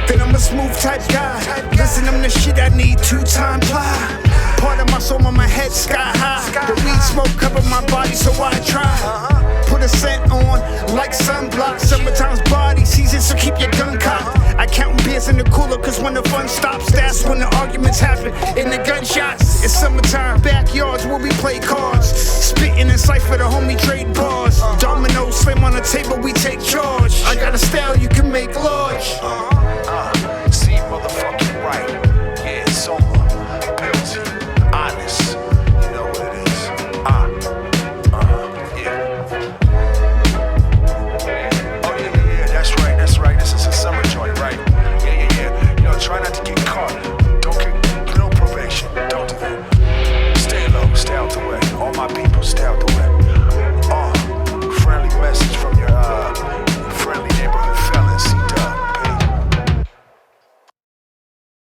Then I'm a smooth type guy. Listen, I'm the shit I need, 2-time ply. Part of my soul on my head sky high. The weed smoke cover my body, so I try. Put a scent on like sunblock. Summertime's body season, so keep your gun cocked. I count beers in the cooler, cause when the fun stops, that's when the arguments happen. In the gunshots, it's summertime. Backyards where we play cards. Spitting in cipher, the homie trade bars. Dominoes slam on the table, we take charge. I got a style you can make laws.